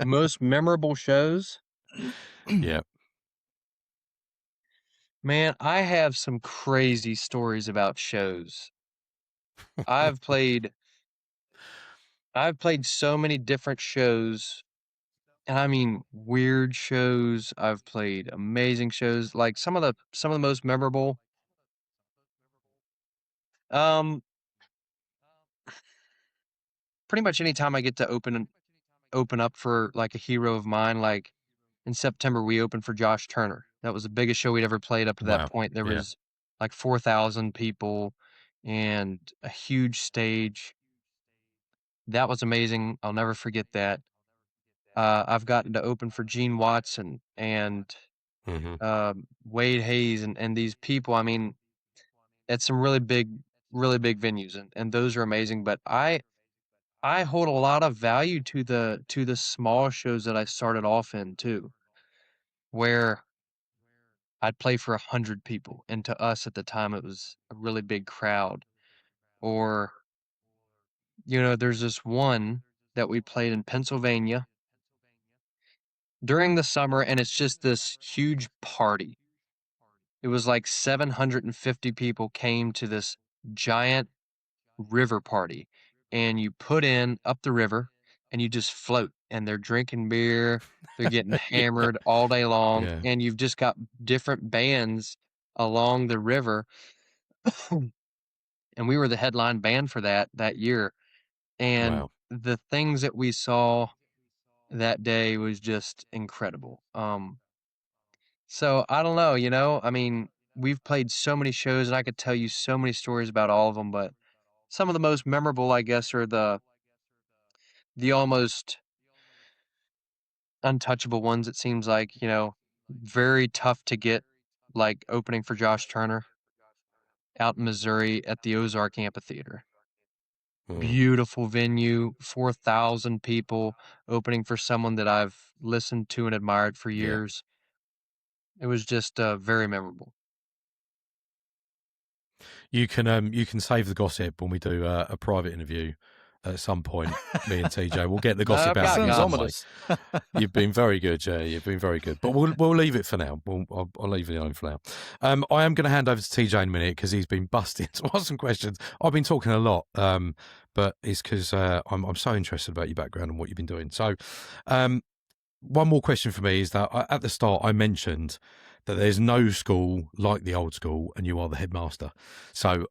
Most memorable shows? Yeah. Man, I have some crazy stories about shows. I've played so many different shows, and I mean weird shows. I've played amazing shows. Like some of the most memorable. Pretty much any time I get to open up for like a hero of mine, like in September we opened for Josh Turner. That was the biggest show we'd ever played up to that Wow. point. There Yeah. was like 4,000 people and a huge stage. That was amazing. I'll never forget that. I've gotten to open for Gene Watson and Mm-hmm. Wade Hayes and these people. I mean, at some really big venues, and those are amazing. But I hold a lot of value to the small shows that I started off in too, where I'd play for 100 people, and to us at the time it was a really big crowd. Or, there's this one that we played in Pennsylvania during the summer, and it's just this huge party. It was like 750 people came to this giant river party, and you put in up the river and you just float, and they're drinking beer, they're getting Yeah. hammered all day long, Yeah. and you've just got different bands along the river. And we were the headline band for that year, and Wow. the things that we saw that day was just incredible. So I don't know, I mean, we've played so many shows and I could tell you so many stories about all of them, but some of the most memorable, I guess, are the almost untouchable ones. It seems like, very tough to get, like opening for Josh Turner out in Missouri at the Ozark Amphitheater. Mm. Beautiful venue, 4,000 people, opening for someone that I've listened to and admired for Yeah. years. It was just very memorable. You can save the gossip when we do a private interview at some point. Me and TJ, we'll get the gossip I've out got of you Sounds some way. ominous. You've been very good, yeah. You've been very good, but we'll leave it for now. I'll leave it alone for now. I am going to hand over to TJ in a minute because he's been busting to ask some questions. I've been talking a lot, but it's because I'm so interested about your background and what you've been doing. So, one more question for me is that at the start I mentioned that there's no school like the old school, and you are the headmaster. So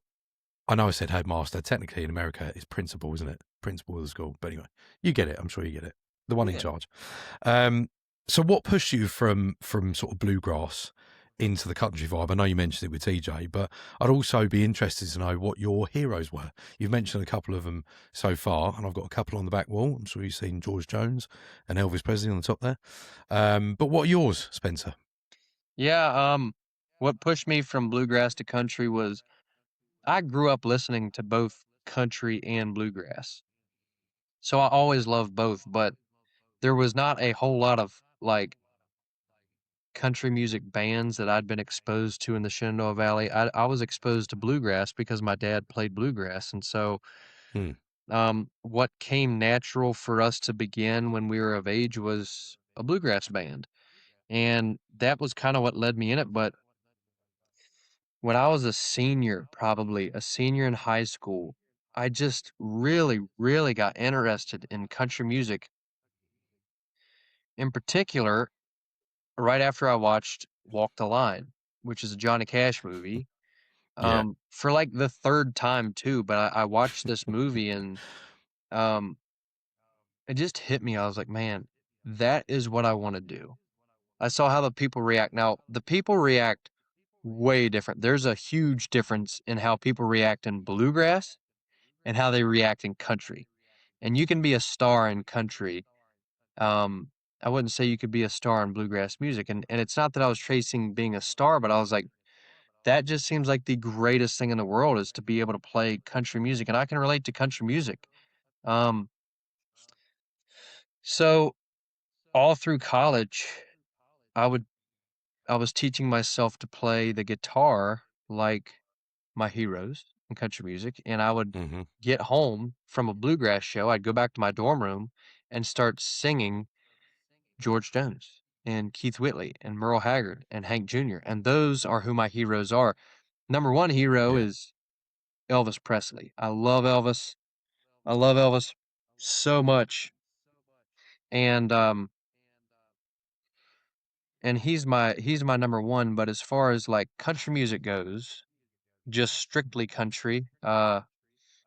I know I said headmaster. Technically, in America, it's principal, isn't it? Principal of the school. But anyway, you get it. I'm sure you get it. The one in Yeah. charge. So what pushed you from sort of bluegrass into the country vibe? I know you mentioned it with TJ, but I'd also be interested to know what your heroes were. You've mentioned a couple of them so far, and I've got a couple on the back wall. I'm sure you've seen George Jones and Elvis Presley on the top there. But what are yours, Spencer? Yeah, what pushed me from bluegrass to country was I grew up listening to both country and bluegrass. So I always loved both, but there was not a whole lot of like country music bands that I'd been exposed to in the Shenandoah Valley. I was exposed to bluegrass because my dad played bluegrass, and so Hmm. what came natural for us to begin when we were of age was a bluegrass band, and that was kind of what led me in it. But when I was probably a senior in high school, I just really, really got interested in country music. In particular, right after I watched Walk the Line, which is a Johnny Cash movie, Yeah. for like the third time too. But I watched this movie and um, it just hit me. I was like, man, that is what I want to do. I saw how the people react. Now, the people react way different. There's a huge difference in how people react in bluegrass and how they react in country. And you can be a star in country. I wouldn't say you could be a star in bluegrass music. And it's not that I was chasing being a star, but I was like, that just seems like the greatest thing in the world is to be able to play country music. And I can relate to country music. Um, so all through college, I would I was teaching myself to play the guitar like my heroes in country music, and I would Hmm. get home from a bluegrass show. I'd go back to my dorm room and start singing George Jones and Keith Whitley and Merle Haggard and Hank Jr. And those are who my heroes are. Number one hero Yeah. is Elvis Presley. I love Elvis. I love Elvis so much. And he's my number one, but as far as like country music goes, just strictly country, yeah,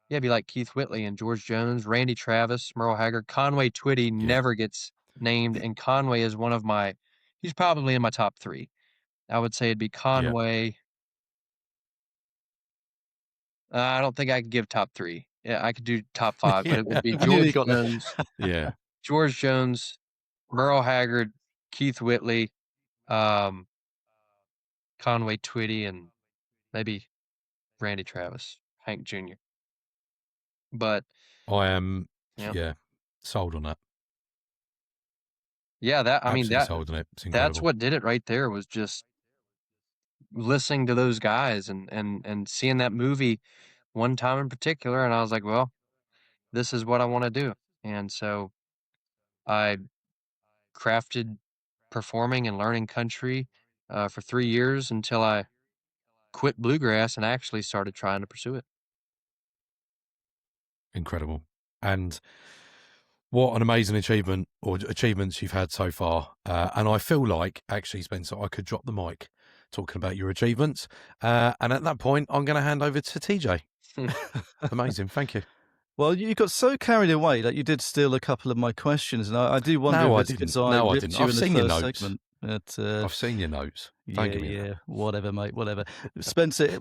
it'd be like Keith Whitley and George Jones, Randy Travis, Merle Haggard. Conway Twitty Yeah. never gets named, and Conway is he's probably in my top 3. I would say it'd be Yeah. Conway. I don't think I could give top 3. Yeah, I could do top 5, but it would be I nearly George got there. Yeah. George Jones, Merle Haggard, Keith Whitley, um, Conway Twitty, and maybe Randy Travis, Hank Jr. But I am. yeah, Yeah. Sold on that. yeah, Absolutely sold on it. It's that's incredible. what did it right there was just listening to those guys and seeing that movie one time in particular, and I was like, well, this is what I want to do. And so I crafted performing and learning country for 3 years until I quit bluegrass and actually started trying to pursue it. Incredible. And what an amazing achievement or achievements you've had so far. And I feel like, actually, Spencer, I could drop the mic talking about your achievements. And at that point, I'm going to hand over to TJ. Amazing. Thank you. Well, you got so carried away that you did steal a couple of my questions, and I do wonder No, I if it's didn't. because I No, I ripped didn't. you I've in seen the your first notes. segment. But, I've seen your notes. Don't give me that. Whatever, mate, whatever. Spencer,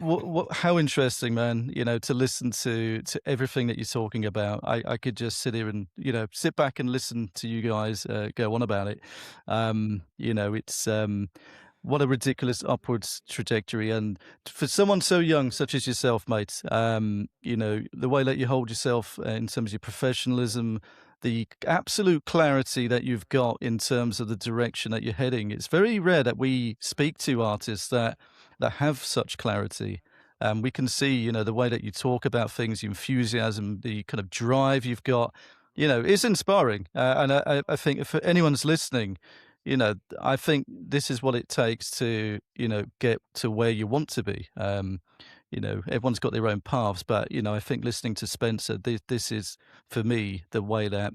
how interesting, man, to listen to everything that you're talking about. I could just sit here and, sit back and listen to you guys go on about it. It's what a ridiculous upwards trajectory. And for someone so young, such as yourself, mate, the way that you hold yourself in terms of your professionalism, the absolute clarity that you've got in terms of the direction that you're heading. It's very rare that we speak to artists that have such clarity. We can see, the way that you talk about things, your enthusiasm, the kind of drive you've got, is inspiring. And I think if anyone's listening, I think this is what it takes to, get to where you want to be. Everyone's got their own paths, but, I think listening to Spencer, this is, for me, the way that,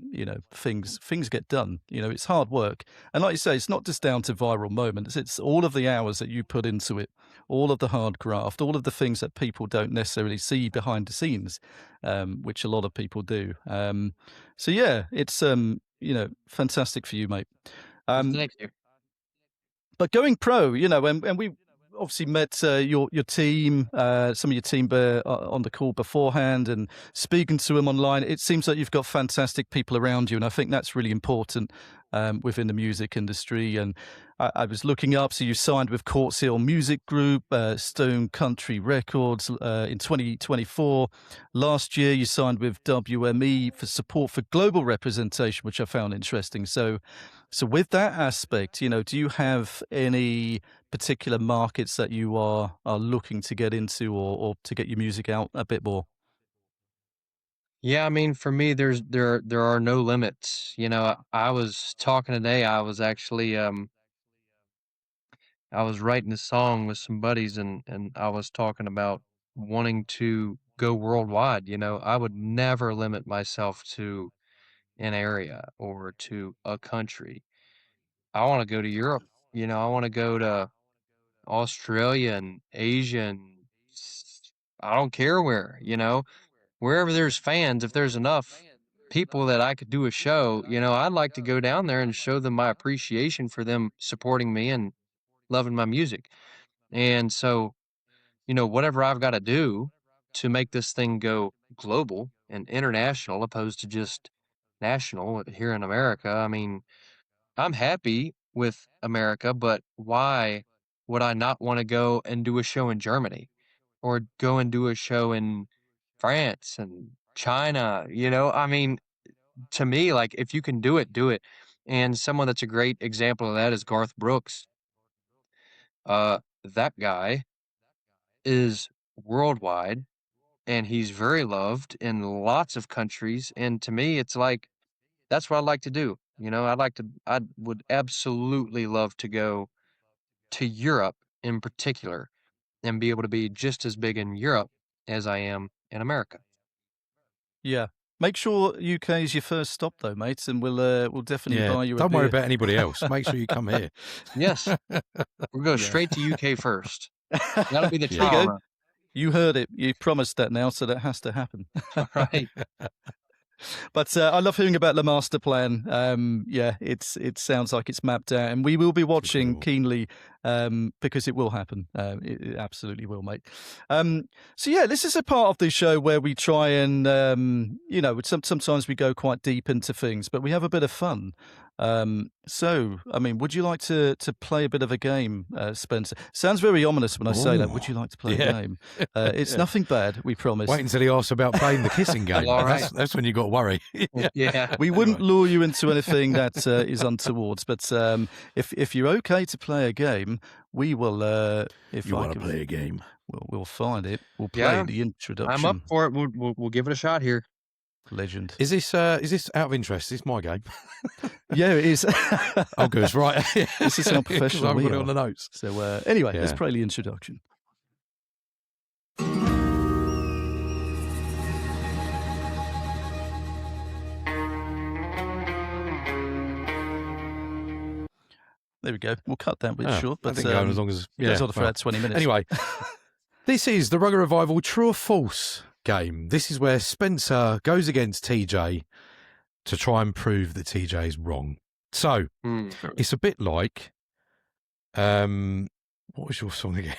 things get done. It's hard work. And like you say, it's not just down to viral moments. It's all of the hours that you put into it, all of the hard graft, all of the things that people don't necessarily see behind the scenes, which a lot of people do. So, yeah, it's, fantastic for you, mate. Thank you. But going pro, and we obviously met your team, some of your team on the call beforehand, and speaking to them online. It seems like you've got fantastic people around you, and I think that's really important. within the music industry. And I was looking up, so you signed with Court Hill Music Group, Stone Country Records in 2024. Last year, you signed with WME for support for global representation, which I found interesting. So with that aspect, do you have any particular markets that you are looking to get into or to get your music out a bit more? Yeah, I mean, for me, there are no limits. I was talking today. I was writing a song with some buddies, and I was talking about wanting to go worldwide. I would never limit myself to an area or to a country. I want to go to Europe. I want to go to Australia and Asia and I don't care where. Wherever there's fans, if there's enough people that I could do a show, I'd like to go down there and show them my appreciation for them supporting me and loving my music. And so, whatever I've got to do to make this thing go global and international opposed to just national here in America, I mean, I'm happy with America, but why would I not want to go and do a show in Germany or go and do a show in France and China? I mean, to me, like, if you can do it, do it. And someone that's a great example of that is Garth Brooks. That guy is worldwide and he's very loved in lots of countries. And to me, it's like, that's what I'd like to do. I would absolutely love to go to Europe in particular and be able to be just as big in Europe as I am in America. Yeah. Make sure UK is your first stop, though, mates, and we'll definitely buy you a Don't worry beer. about anybody else. Make sure you come here. Yes, we'll go straight to UK first. That'll be the There you trial go. run. You heard it. You promised that now, so that has to happen. All right. But I love hearing about the master plan. It sounds like it's mapped out, and we will be watching keenly because it will happen. It absolutely will, mate. This is a part of the show where we try and sometimes we go quite deep into things, but we have a bit of fun. Would you like to play a bit of a game, Spencer? Sounds very ominous when I say that. Would you like to play a game? It's nothing bad, we promise. Wait until he asks about playing the kissing game. All right. That's when you got to worry. Yeah. We wouldn't lure you into anything that is untowards, but if you're okay to play a game, we will. If You I want to can- play a game? we'll find it. We'll play Yeah. the introduction. I'm up for it. We'll give it a shot here. Legend. Is this out of interest? Is this my game? Yeah, it is. Oh, good. Right. This is how professional I've we got it are. on the notes. So anyway, let's Yeah. play the introduction. There we go. We'll cut that bit short, but I think going as long as it goes on for about 20 minutes. Anyway, this is the Rugger Revival True or False game. This is where Spencer goes against TJ to try and prove that TJ is wrong. So it's a bit like, what was your song again?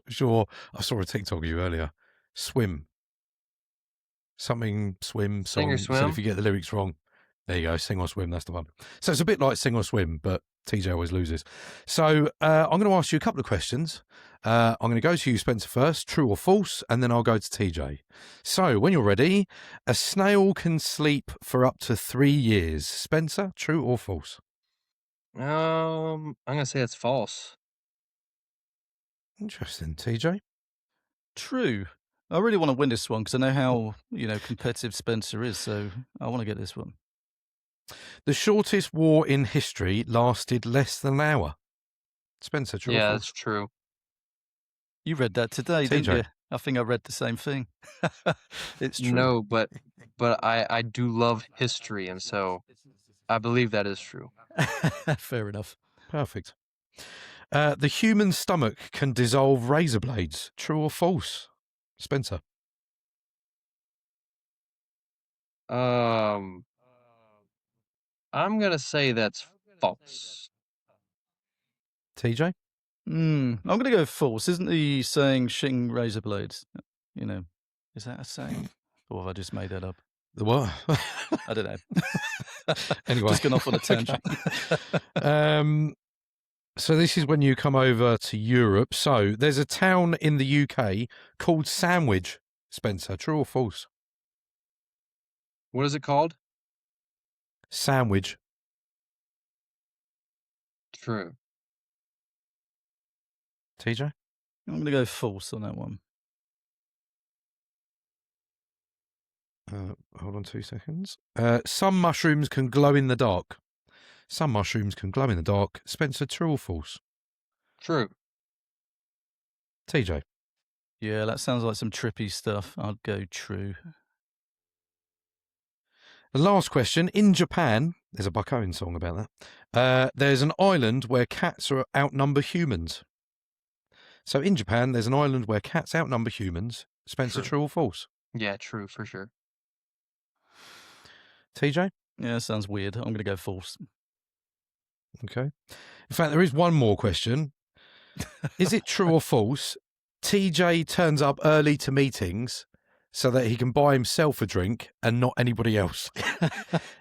I saw a TikTok of you earlier. Swim. Something swim song. Sing or So swim? if you get the lyrics wrong, there you go. Sing or swim. That's the one. So it's a bit like sing or swim, but TJ always loses. So I'm going to ask you a couple of questions. I'm going to go to you, Spencer, first, true or false, and then I'll go to TJ. So when you're ready, a snail can sleep for up to 3 years. Spencer, true or false? I'm gonna say it's false. Interesting. TJ? True. I really want to win this one because I know how competitive Spencer is, so I want to get this one. The shortest war in history lasted less than an hour. Spencer, true or Yeah, false? that's true. You read that today, didn't TJ. you? I think I read the same thing. It's true. No, but I do love history, and so I believe that is true. Fair enough. Perfect. The human stomach can dissolve razor blades. True or false? Spencer. I'm gonna say that's false. TJ? I'm going to go false. Isn't the saying shing razor blades? Is that a saying? Or have I just made that up? The what? I don't know. Anyway. Just gone off on a tangent. So this is when you come over to Europe. So there's a town in the UK called Sandwich, Spencer. True or false? What is it called? Sandwich. True. TJ? I'm going to go false on that one. Hold on 2 seconds. Some mushrooms can glow in the dark. Some mushrooms can glow in the dark. Spencer, true or false? True. TJ? Yeah, that sounds like some trippy stuff. I'd go true. The last question. In Japan, there's a Buck Owens song about that. There's an island where cats outnumber humans. So in Japan, there's an island where cats outnumber humans. Spencer, true or false? Yeah, true, for sure. TJ? Yeah, sounds weird. I'm going to go false. Okay. In fact, there is one more question. Is it true or false? TJ turns up early to meetings so that he can buy himself a drink and not anybody else.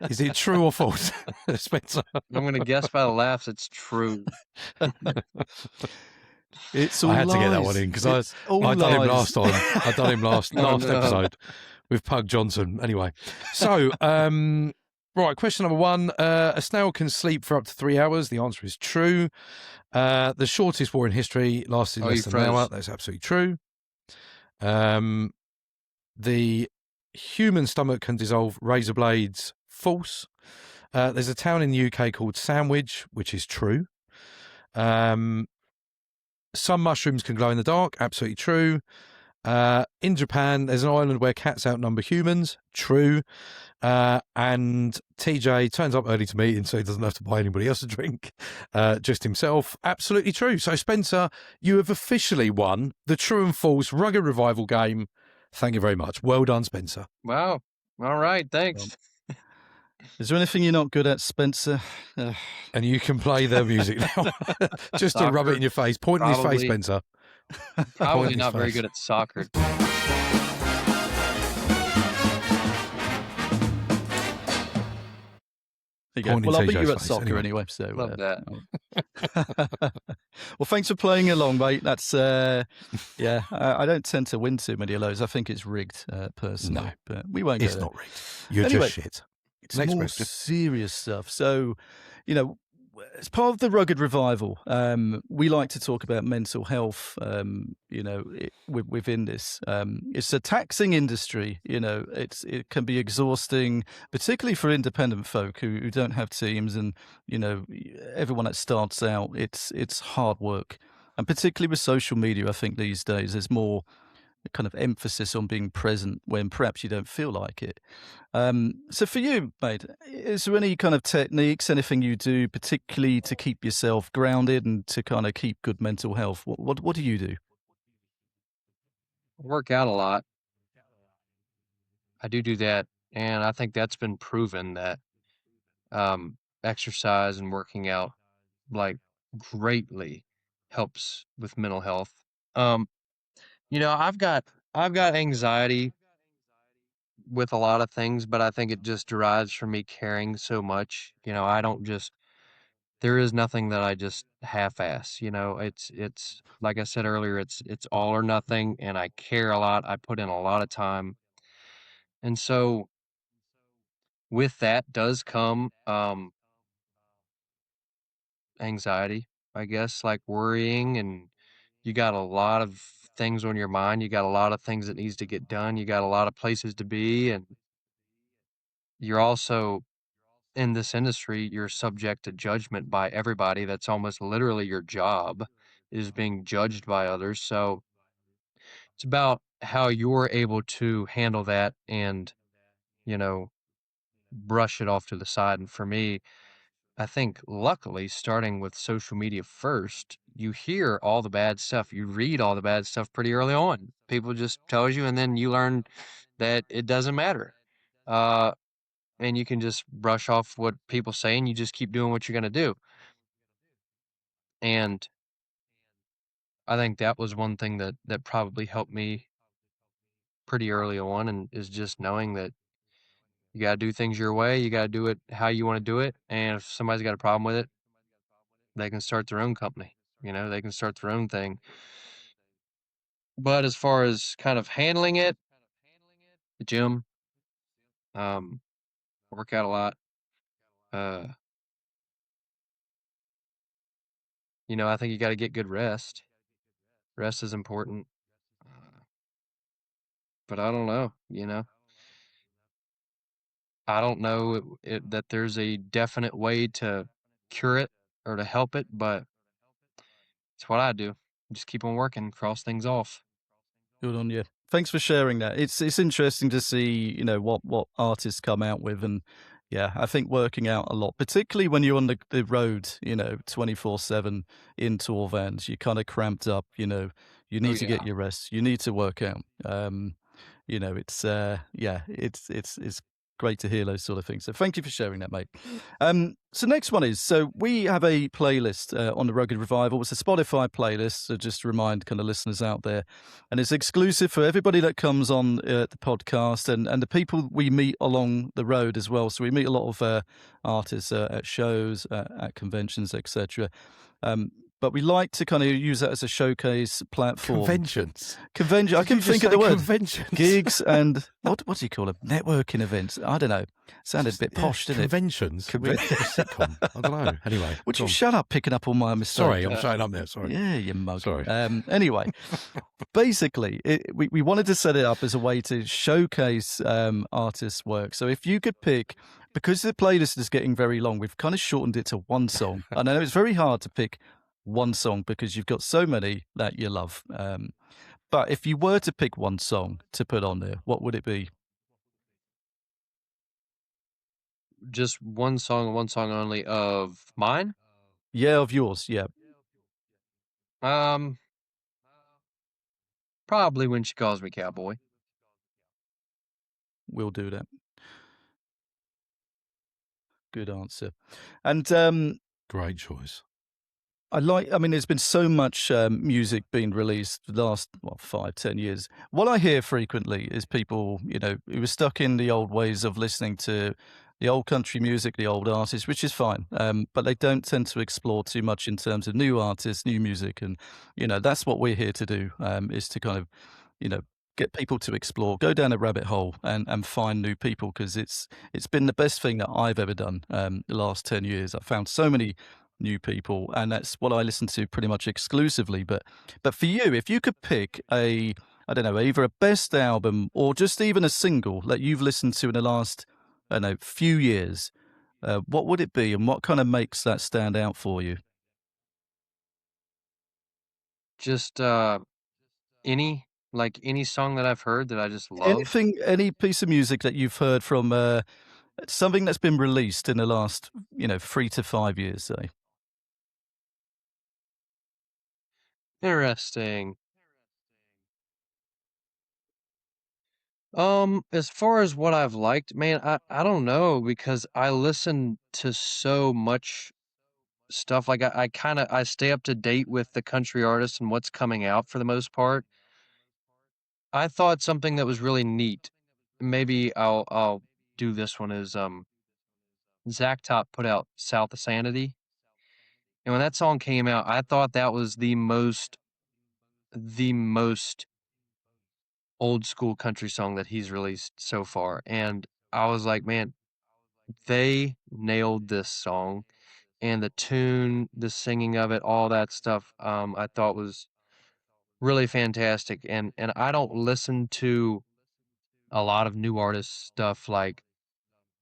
Is it true or false, Spencer? I'm going to guess by the laughs it's true. It's all I had lies. to get that one in because I done him last time. I done him last episode with Pug Johnson. Anyway, so right, question number 1: a snail can sleep for up to 3 hours. The answer is true. The shortest war in history lasted less than an hour. That's absolutely true. The human stomach can dissolve razor blades. False. There's a town in the UK called Sandwich, which is true. Some mushrooms can glow in the dark. Absolutely true. In Japan, there's an island where cats outnumber humans. True. And TJ turns up early to meetings so he doesn't have to buy anybody else a drink, just himself. Absolutely true. So, Spencer, you have officially won the True and False Rugged Revival game. Thank you very much. Well done, Spencer. Wow. All right. Thanks. Is there anything you're not good at, Spencer? And you can play the music now. Just to rub it in your face. Point in his face, Spencer. Probably not very good at soccer. There you go. Well, I'll beat you at soccer anyway. So love that. Well, thanks for playing along, mate. That's yeah. I don't tend to win too many of those. I think it's rigged, personally. No, but we won't. It's go not rigged. You're anyway, just shit. It's next more question. Serious stuff. So, you know, as part of the Rugged Revival, we like to talk about mental health. You know, within this, it's a taxing industry. You know, it can be exhausting, particularly for independent folk who don't have teams, and you know, everyone that starts out, it's hard work, and particularly with social media, I think these days there's more kind of emphasis on being present when perhaps you don't feel like it. So for you, mate, is there any kind of techniques, anything you do particularly to keep yourself grounded and to kind of keep good mental health? What do you do? Work out a lot. I do that, and I think that's been proven that exercise and working out like greatly helps with mental health. You know, I've got anxiety with a lot of things, but I think it just derives from me caring so much. You know, I don't just there is nothing that I just half-ass. You know, it's like I said earlier, it's all or nothing, and I care a lot. I put in a lot of time, and so with that does come anxiety, I guess, like worrying, and you got a lot of things on your mind. You got a lot of things that needs to get done. You got a lot of places to be, and you're also in this industry, you're subject to judgment by everybody. That's almost literally your job, is being judged by others. So it's about how you're able to handle that and, you know, brush it off to the side. And for me, I think luckily, starting with social media first, you hear all the bad stuff. You read all the bad stuff pretty early on. People just tell you, and then you learn that it doesn't matter. And you can just brush off what people say, and you just keep doing what you're going to do. And I think that was one thing that probably helped me pretty early on, and is just knowing that You got to do things your way. You got to do it how you want to do it. And if somebody's got a problem with it, they can start their own company. They can start their own thing. But as far as kind of handling it, the gym, work out a lot. I think you got to get good rest. Rest is important. But I don't know, I don't know that there's a definite way to cure it or to help it, but it's what I do. Just keep on working, cross things off. Good on you. Thanks for sharing that. It's interesting to see, what artists come out with, and yeah, I think working out a lot, particularly when you're on the road, 24/7 in tour vans, you're kind of cramped up. You need to get your rest. You need to work out. It's great to hear those sort of things. So thank you for sharing that, mate. So next one is, so we have a playlist on the Rugged Revival. It's a Spotify playlist, so just to remind kind of listeners out there. And it's exclusive for everybody that comes on the podcast and the people we meet along the road as well. So we meet a lot of artists at shows, at conventions, etc. But we like to kind of use that as a showcase platform. Conventions. I can think of the word. Conventions. Gigs and what do you call them? Networking events. I don't know. Sounded a bit posh, didn't it? Conventions. Sitcom. I don't know. Anyway. Would you shut up picking up all my mistakes? Sorry, I'm shutting up there. Sorry. Yeah, you mug. Sorry. Anyway, basically, we wanted to set it up as a way to showcase artists' work. So if you could pick, because the playlist is getting very long, we've kind of shortened it to one song. I know it's very hard to pick one song because you've got so many that you love. But if you were to pick one song to put on there, what would it be? Just one song and one song only of mine? Yeah, of yours. Yeah. Probably When She Calls Me Cowboy. We'll do that. Good answer. And great choice. there's been so much music being released the last 5-10 years. What I hear frequently is people, who are stuck in the old ways of listening to the old country music, the old artists, which is fine. But they don't tend to explore too much in terms of new artists, new music. And, that's what we're here to do, is to kind of, get people to explore, go down a rabbit hole and find new people, because it's been the best thing that I've ever done the last 10 years. I've found so many new people, and that's what I listen to pretty much exclusively. But for you, if you could pick either a best album or just even a single that you've listened to in the last, few years, what would it be, and what kind of makes that stand out for you? Just any song that I've heard that I just love. Anything, any piece of music that you've heard from something that's been released in the last, 3 to 5 years, say. Interesting. As far as what I've liked, man, I don't know, because I listen to so much stuff. Like I stay up to date with the country artists and what's coming out for the most part. I thought something that was really neat. Maybe I'll do this one is Zach Top put out South of Sanity. And when that song came out, I thought that was the most old school country song that he's released so far. And I was like, man, they nailed this song, and the tune, the singing of it, all that stuff, I thought was really fantastic. And I don't listen to a lot of new artist stuff like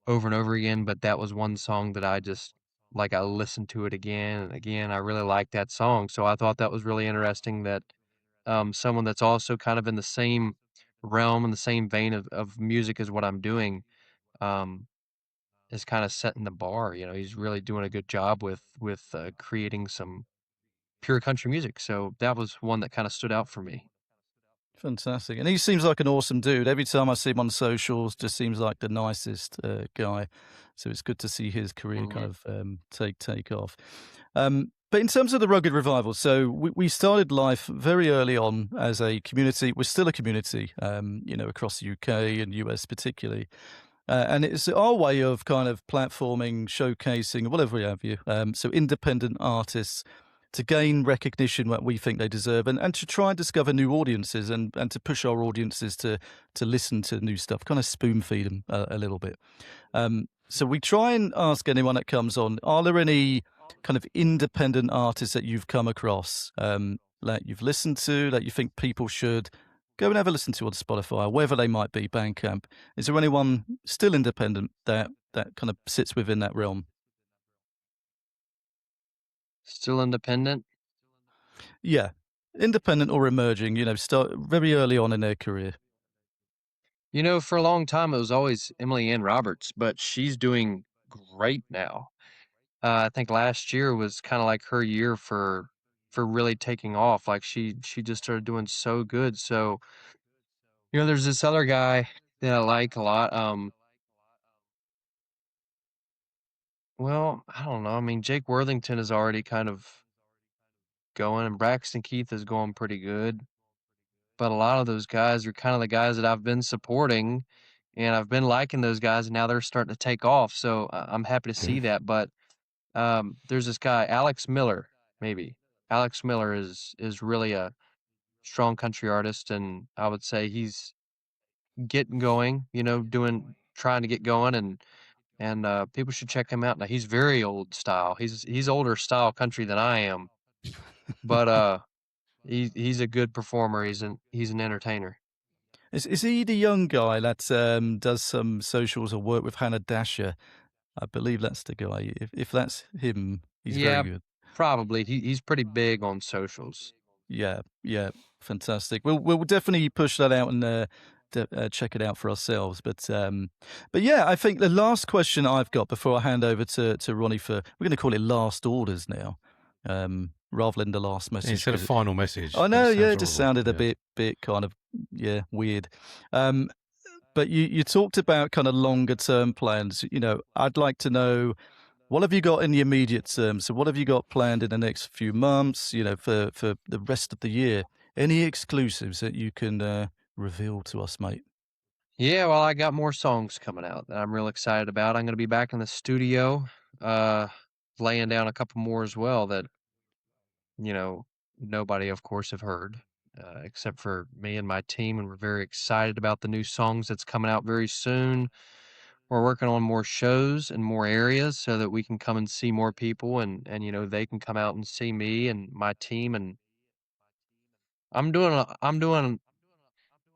over and over again, but that was one song that I just I listened to it again and again. I really liked that song. So I thought that was really interesting that someone that's also kind of in the same realm, in the same vein of music as what I'm doing, is kind of setting the bar. He's really doing a good job with creating some pure country music. So that was one that kind of stood out for me. Fantastic. And he seems like an awesome dude. Every time I see him on socials, just seems like the nicest guy. So it's good to see his career kind of take off. But in terms of the Rugged Revival, so we started life very early on as a community. We're still a community, across the UK and US particularly. And it's our way of kind of platforming, showcasing, whatever have you. So independent artists to gain recognition that we think they deserve, and to try and discover new audiences, and to push our audiences to listen to new stuff, kind of spoon feed them a little bit. So we try and ask anyone that comes on, are there any kind of independent artists that you've come across, that you've listened to, that you think people should go and have a listen to on Spotify, or wherever they might be, Bandcamp? Is there anyone still independent that kind of sits within that realm? Still independent? Yeah, independent or emerging, start very early on in their career. For a long time, it was always Emily Ann Roberts, but she's doing great now. I think last year was kind of like her year for really taking off. Like she just started doing so good. So, there's this other guy that I like a lot. Well, I don't know. I mean, Jake Worthington is already kind of going, and Braxton Keith is going pretty good. But a lot of those guys are kind of the guys that I've been supporting, and I've been liking those guys, and now they're starting to take off. So I'm happy to see that. But there's this guy, Alex Miller, maybe. Alex Miller is really a strong country artist, and I would say he's getting going, trying to get going, and people should check him out. Now he's very old style. He's older style country than I am, but he's a good performer. He's an entertainer. Is he the young guy that does some socials or work with Hannah Dasher? I believe that's the guy. If that's him, he's Yeah, very good. probably. He's pretty big on socials. Yeah, fantastic. We'll definitely push that out and check it out for ourselves. But yeah, I think the last question I've got before I hand over to Ronnie we're going to call it last orders now, rather than the last message. Instead of final message. I know, it just sounded a bit kind of weird. But you talked about kind of longer term plans. I'd like to know, what have you got in the immediate term? So what have you got planned in the next few months, for the rest of the year? Any exclusives that you can reveal to us, mate? Yeah, well, I got more songs coming out that I'm real excited about. I'm going to be back in the studio, laying down a couple more as well that, nobody, of course, have heard, except for me and my team. And we're very excited about the new songs that's coming out very soon. We're working on more shows in more areas so that we can come and see more people, and they can come out and see me and my team. And I'm doing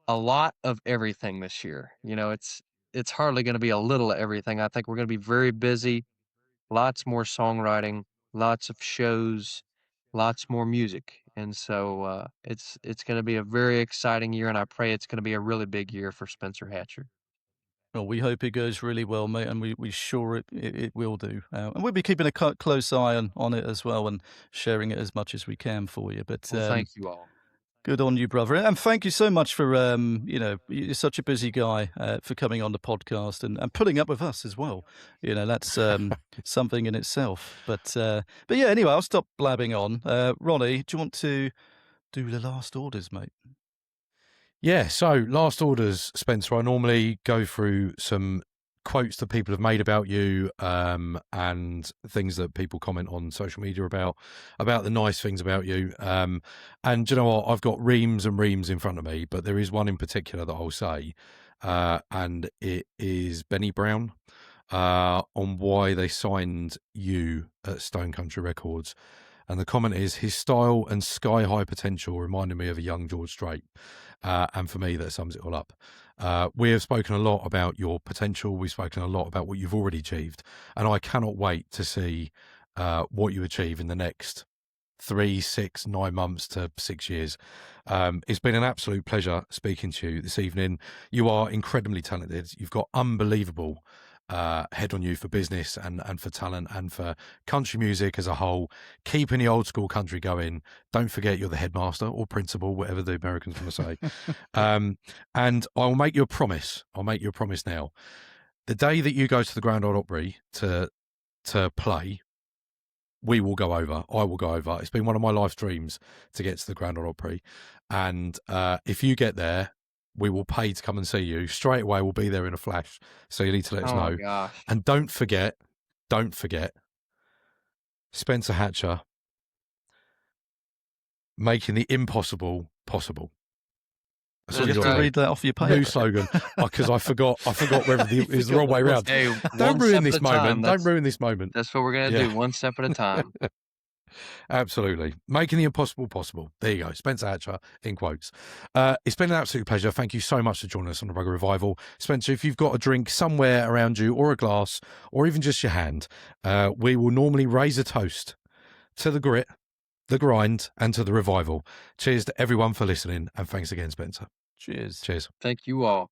a lot of everything this year. It's hardly going to be a little of everything. I think we're going to be very busy, lots more songwriting, lots of shows, lots more music. And so it's going to be a very exciting year, and I pray it's going to be a really big year for Spencer Hatcher. Well, we hope it goes really well, mate, and we sure it will do. And we'll be keeping a close eye on it as well, and sharing it as much as we can for you. But Well, thank you all. Good on you, brother. And thank you so much for, you're such a busy guy, for coming on the podcast and putting up with us as well. That's something in itself. But yeah, anyway, I'll stop blabbing on. Ronnie, do you want to do the last orders, mate? Yeah, so last orders, Spencer. I normally go through some quotes that people have made about you, and things that people comment on social media about the nice things about you. And do you know what? I've got reams and reams in front of me, but there is one in particular that I'll say, and it is Benny Brown, on why they signed you at Stone Country Records. And the comment is, his style and sky-high potential reminded me of a young George Strait. And for me, that sums it all up. We have spoken a lot about your potential. We've spoken a lot about what you've already achieved. And I cannot wait to see what you achieve in the next 3, 6, 9 months to 6 years. It's been an absolute pleasure speaking to you this evening. You are incredibly talented. You've got unbelievable head on you for business and for talent and for country music as a whole, keeping the old school country going. Don't forget you're the headmaster or principal, whatever the Americans want to say. And I'll make you a promise. I'll make you a promise now. The day that you go to the Grand Ole Opry to play, we will go over. I will go over. It's been one of my life's dreams to get to the Grand Ole Opry. And if you get there, we will pay to come and see you. Straight away, we'll be there in a flash. So you need to let us Oh know. my gosh. And don't forget, Spencer Hatcher making the impossible possible. So you have to read that off your paper. New slogan, because I forgot whether it was the wrong way around. Hey, Don't one ruin step this at a time. moment. Don't ruin this moment. That's what we're going to Yeah. do, one step at a time. Absolutely. Making the impossible possible. There you go. Spencer Hatcher, in quotes. It's been an absolute pleasure. Thank you so much for joining us on the Rugger Revival. Spencer, if you've got a drink somewhere around you, or a glass, or even just your hand, we will normally raise a toast to the grit, the grind, and to the revival. Cheers to everyone for listening, and thanks again, Spencer. Cheers. Cheers. Thank you all.